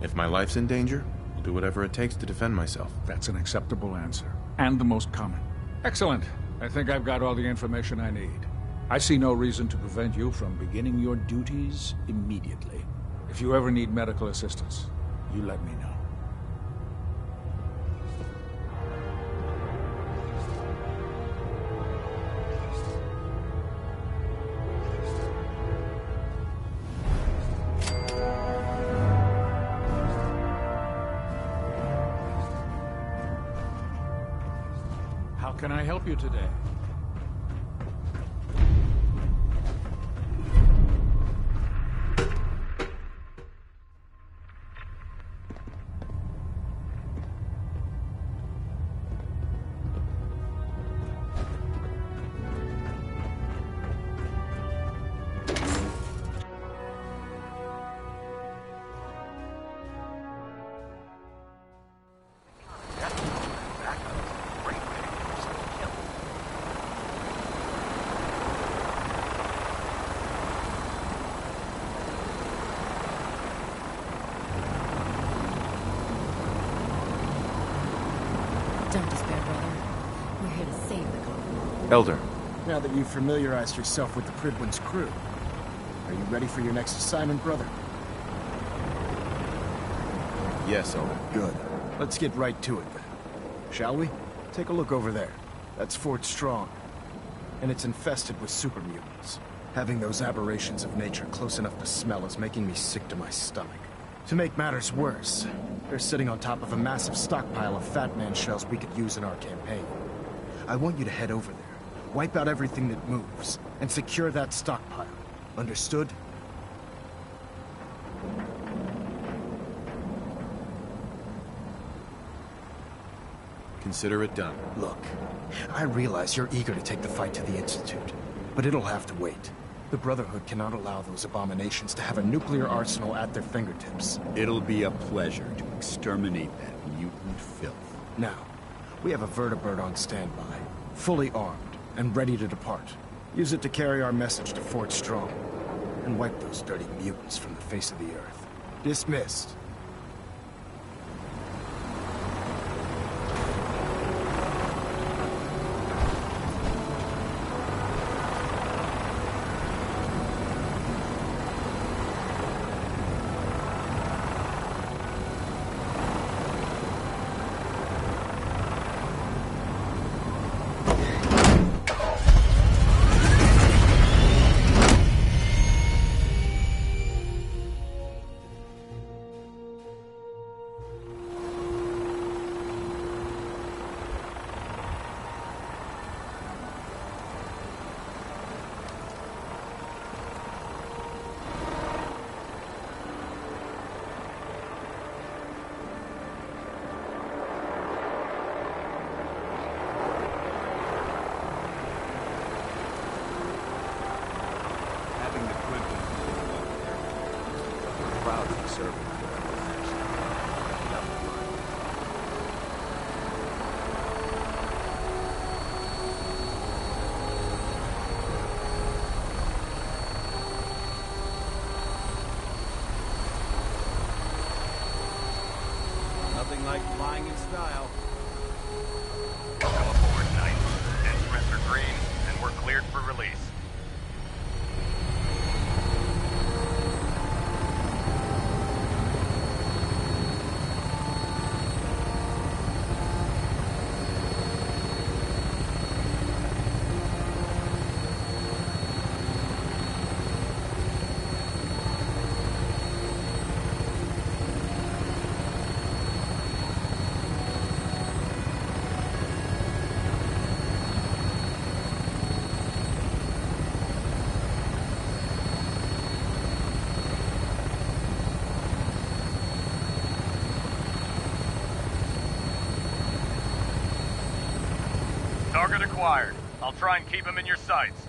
If my life's in danger, I'll do whatever it takes to defend myself. That's an acceptable answer, and the most common. Excellent. I think I've got all the information I need. I see no reason to prevent you from beginning your duties immediately. If you ever need medical assistance, you let me know. How can I help you today? Don't despair, brother. We're here to save the colony. Elder. Now that you've familiarized yourself with the Prydwen's crew, are you ready for your next assignment, brother? Yes, Elder. Good. Let's get right to it, then. Shall we? Take a look over there. That's Fort Strong. And it's infested with super mutants. Having those aberrations of nature close enough to smell is making me sick to my stomach. To make matters worse, they're sitting on top of a massive stockpile of Fat Man shells we could use in our campaign. I want you to head over there, wipe out everything that moves, and secure that stockpile. Understood? Consider it done. Look, I realize you're eager to take the fight to the Institute, but it'll have to wait. The Brotherhood cannot allow those abominations to have a nuclear arsenal at their fingertips. It'll be a pleasure to exterminate that mutant filth. Now, we have a vertibird on standby, fully armed, and ready to depart. Use it to carry our message to Fort Strong, and wipe those dirty mutants from the face of the earth. Dismissed. Target acquired. I'll try and keep him in your sights.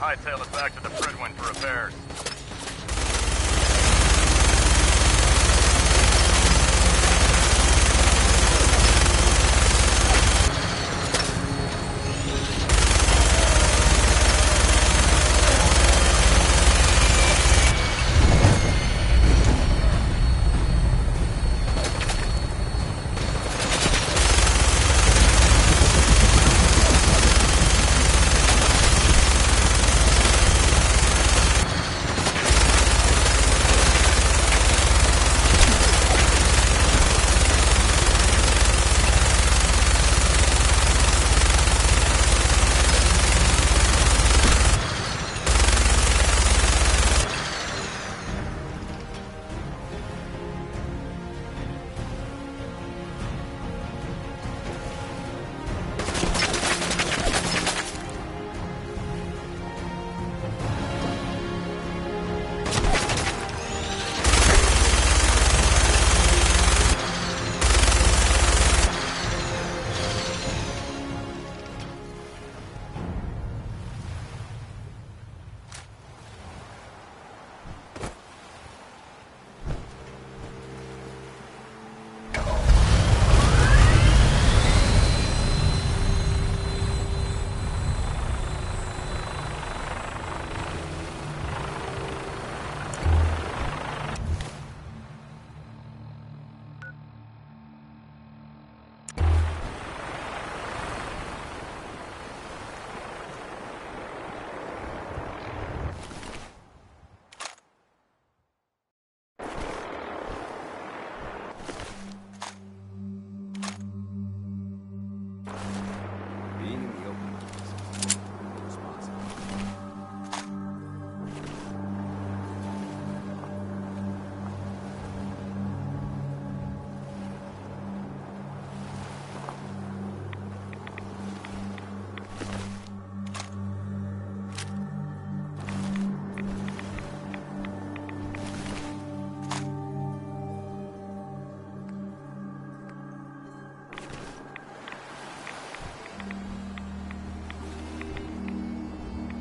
Hightail it back to the Fredwin for repairs.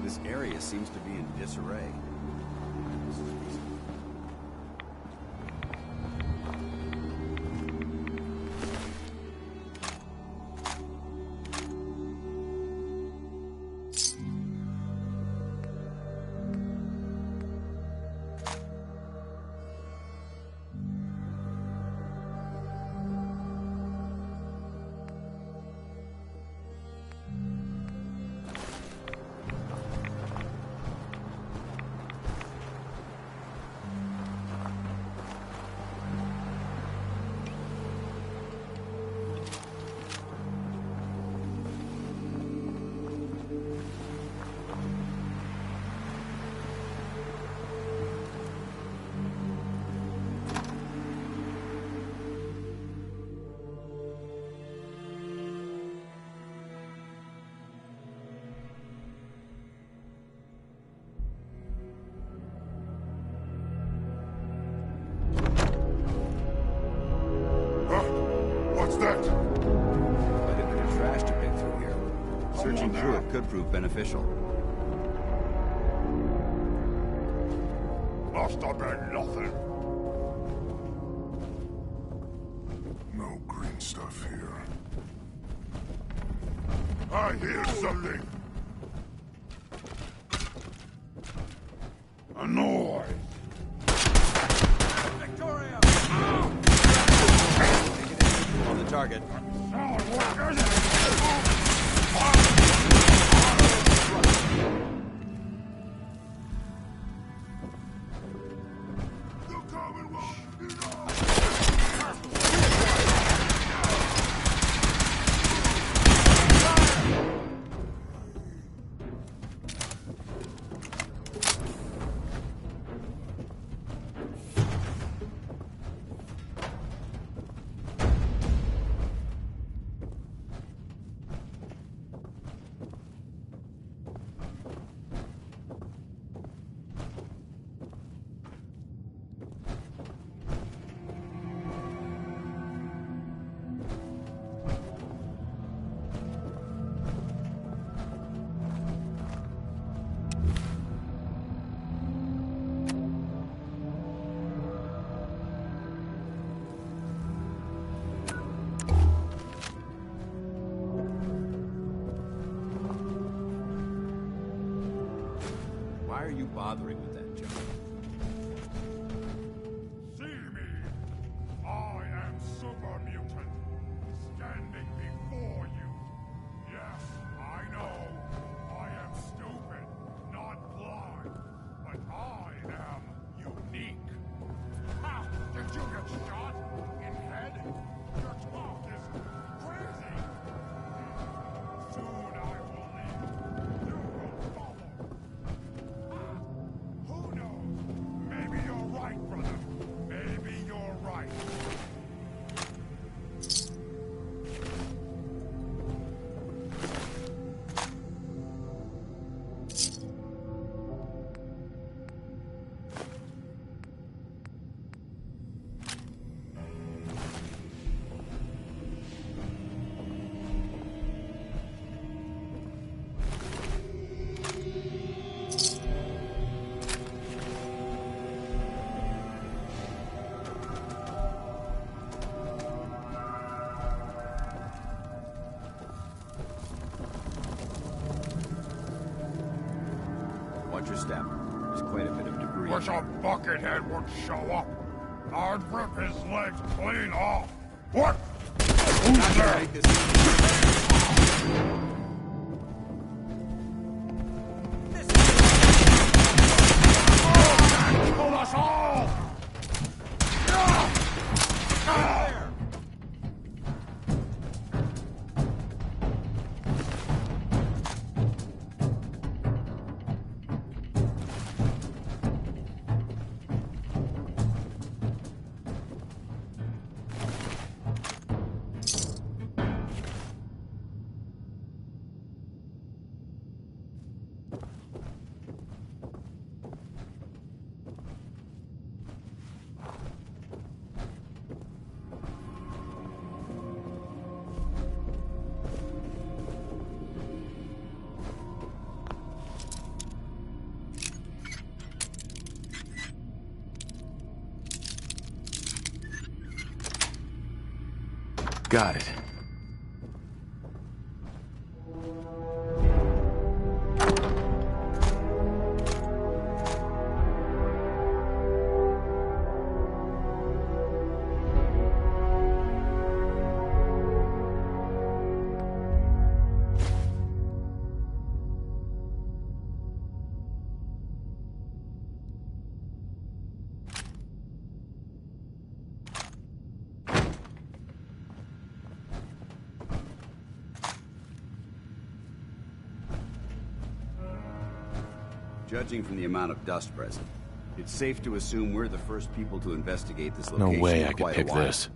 This area seems to be in disarray. Searching through it could prove beneficial. Must have been nothing. No green stuff here. I hear something. A noise. Victoria! On the target. bothering with that junk. See me! I am Super Mutant, standing before you. Yes, I know. I am stupid, not blind. But I am unique. Ha! Did you get shot? In head? Your talk is crazy! Soon I will leave. You will follow. Ah, who knows? Maybe you're right, brother. Maybe you're right. Watch your step. There's quite a bit of debris. Wish a buckethead would show up. I'd rip his legs clean off. What? Who's there? Kill us all! Got it. Judging from the amount of dust present, it's safe to assume we're the first people to investigate this No location way in I could quite a pick while. this.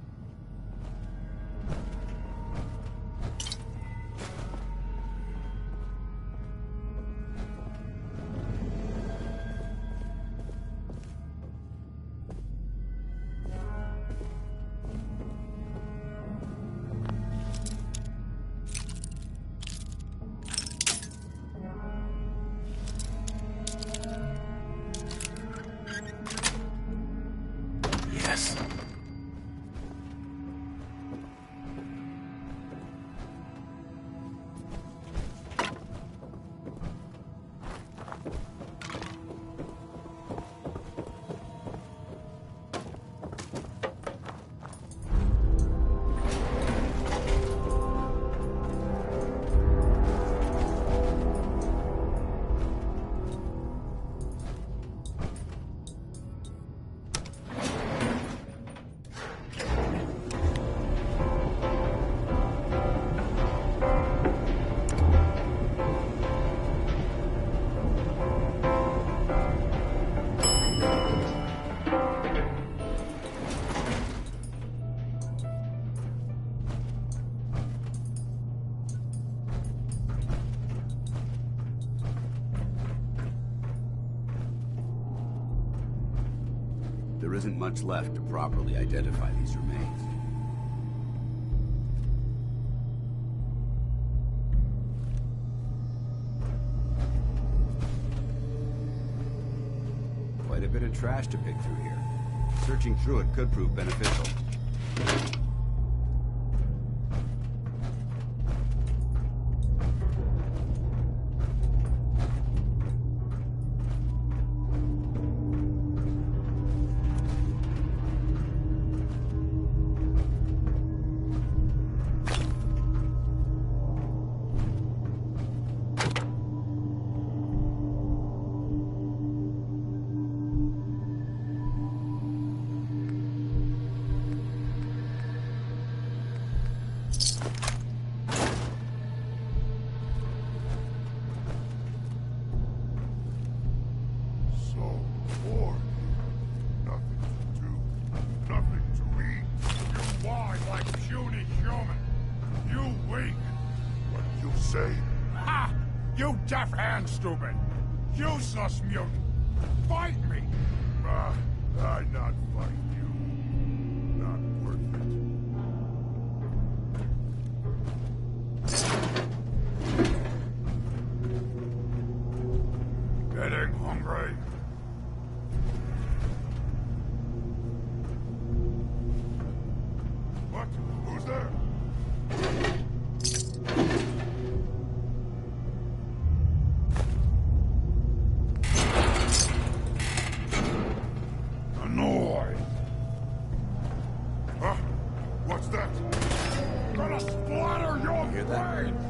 Yes. There isn't much left to properly identify these remains. Quite a bit of trash to pick through here. Searching through it could prove beneficial. see? Ha! You deaf and stupid! Useless mutant! Fight me! I'd not fight you. Not worth it. Getting hungry. What? Who's there? Annoyed. Huh? What's that? Gonna splatter your brains!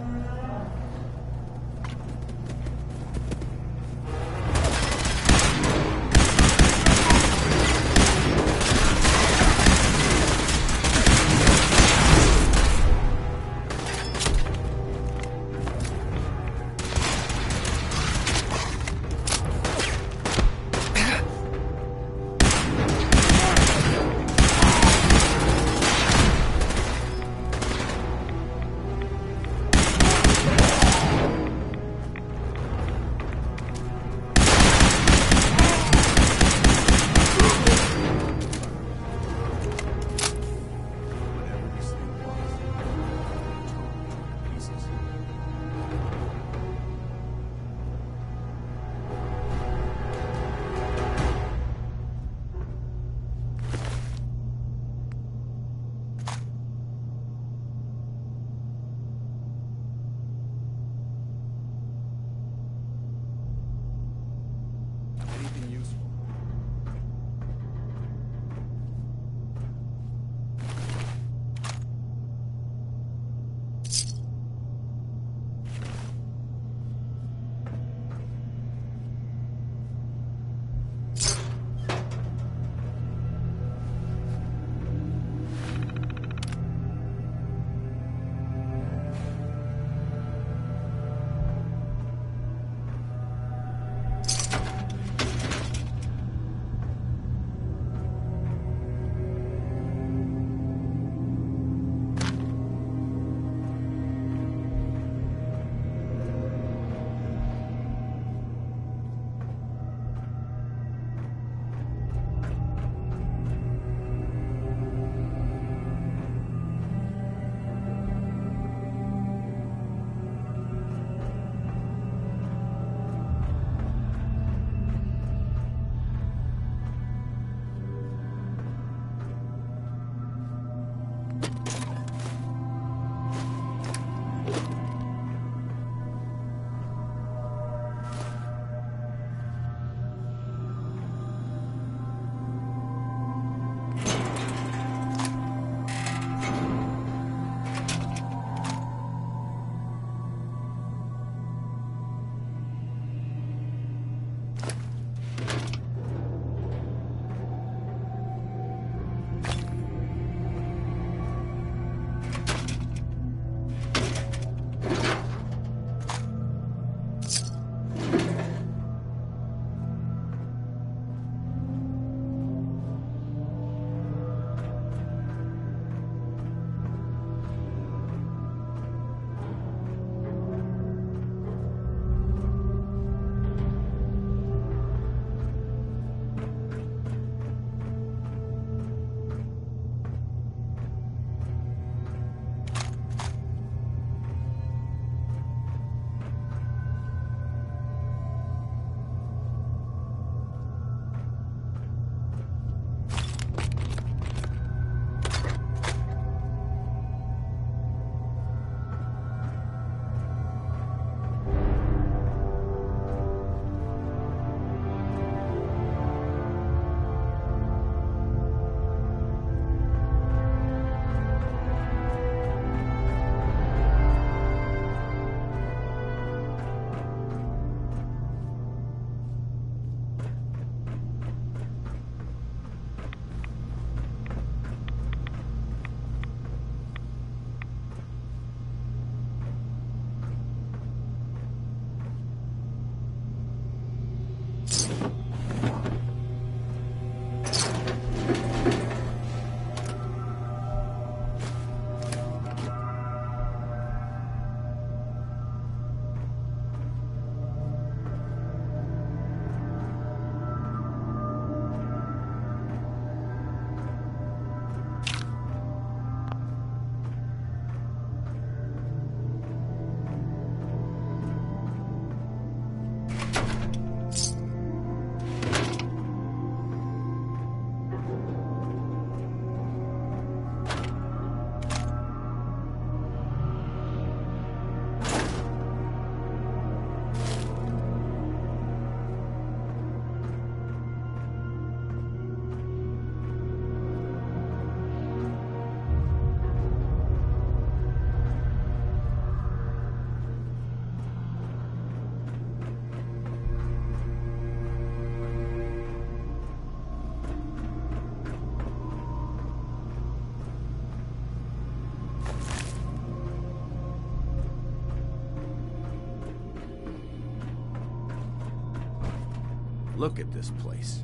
Look at this place.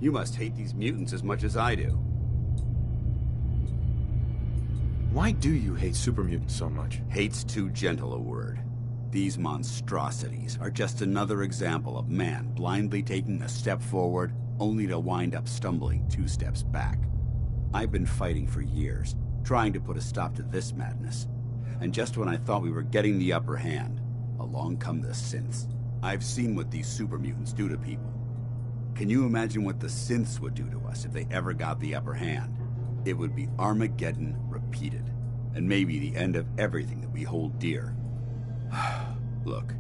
You must hate these mutants as much as I do. Why do you hate super mutants so much? Hate's too gentle a word. These monstrosities are just another example of man blindly taking a step forward, only to wind up stumbling 2 steps back. I've been fighting for years, trying to put a stop to this madness. And just when I thought we were getting the upper hand, along come the synths. I've seen what these super mutants do to people. Can you imagine what the synths would do to us if they ever got the upper hand? It would be Armageddon repeated, and maybe the end of everything that we hold dear. Look,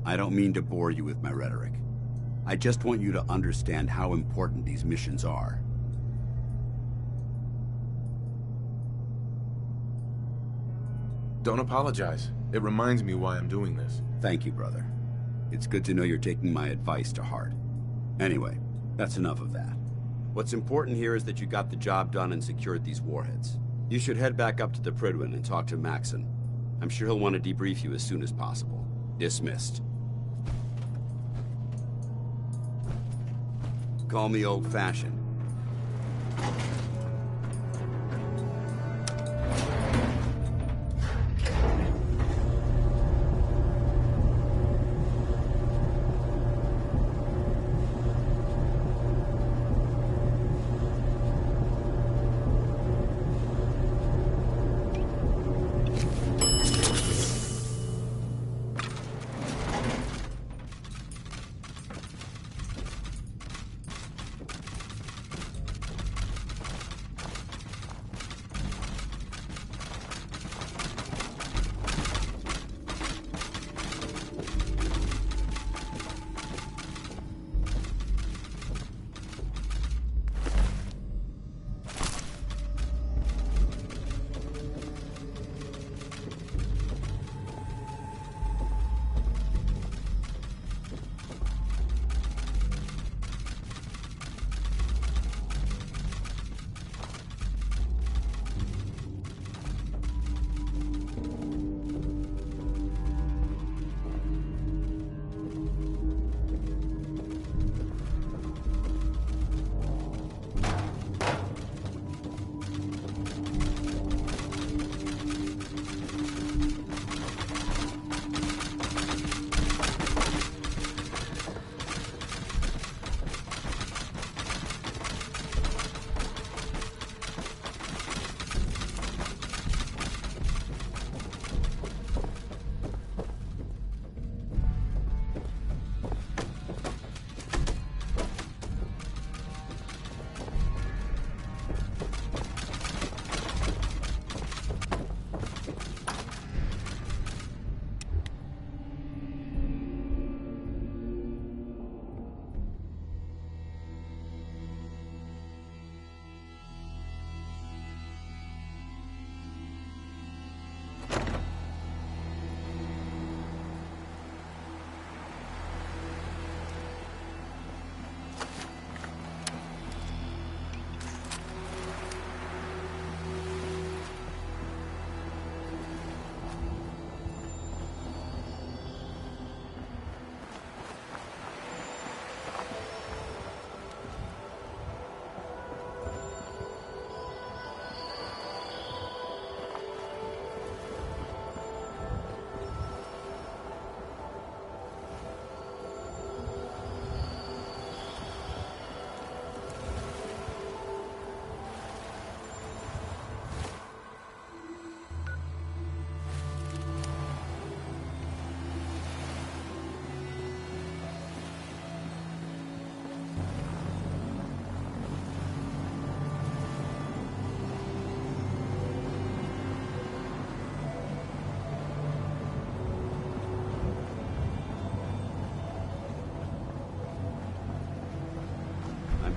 I don't mean to bore you with my rhetoric. I just want you to understand how important these missions are. Don't apologize. It reminds me why I'm doing this. Thank you, brother. It's good to know you're taking my advice to heart. Anyway, that's enough of that. What's important here is that you got the job done and secured these warheads. You should head back up to the Prydwen and talk to Maxon. I'm sure he'll want to debrief you as soon as possible. Dismissed. Call me old-fashioned.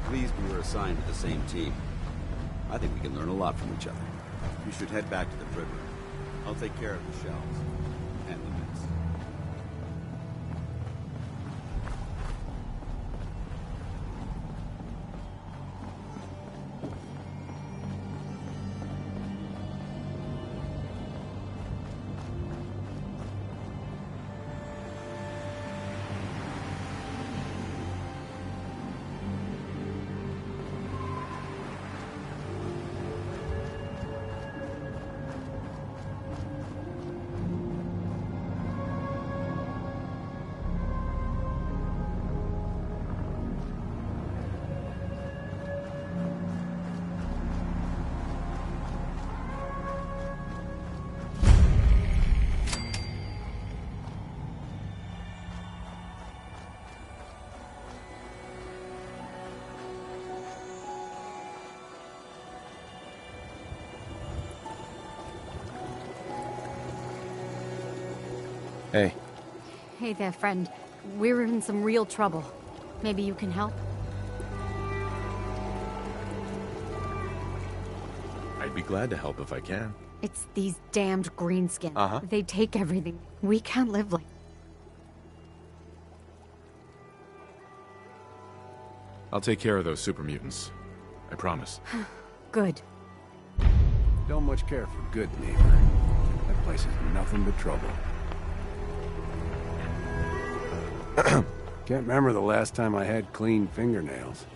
Pleased we were assigned to the same team. I think we can learn a lot from each other. You should head back to the Prydwen. I'll take care of the shells. And the mess. Hey. Hey there, friend. We're in some real trouble. Maybe you can help? I'd be glad to help if I can. It's these damned greenskins. Uh-huh. They take everything. We can't live like... I'll take care of those super mutants. I promise. Good. Don't much care for good, neighbor. That place is nothing but trouble. Can't remember the last time I had clean fingernails.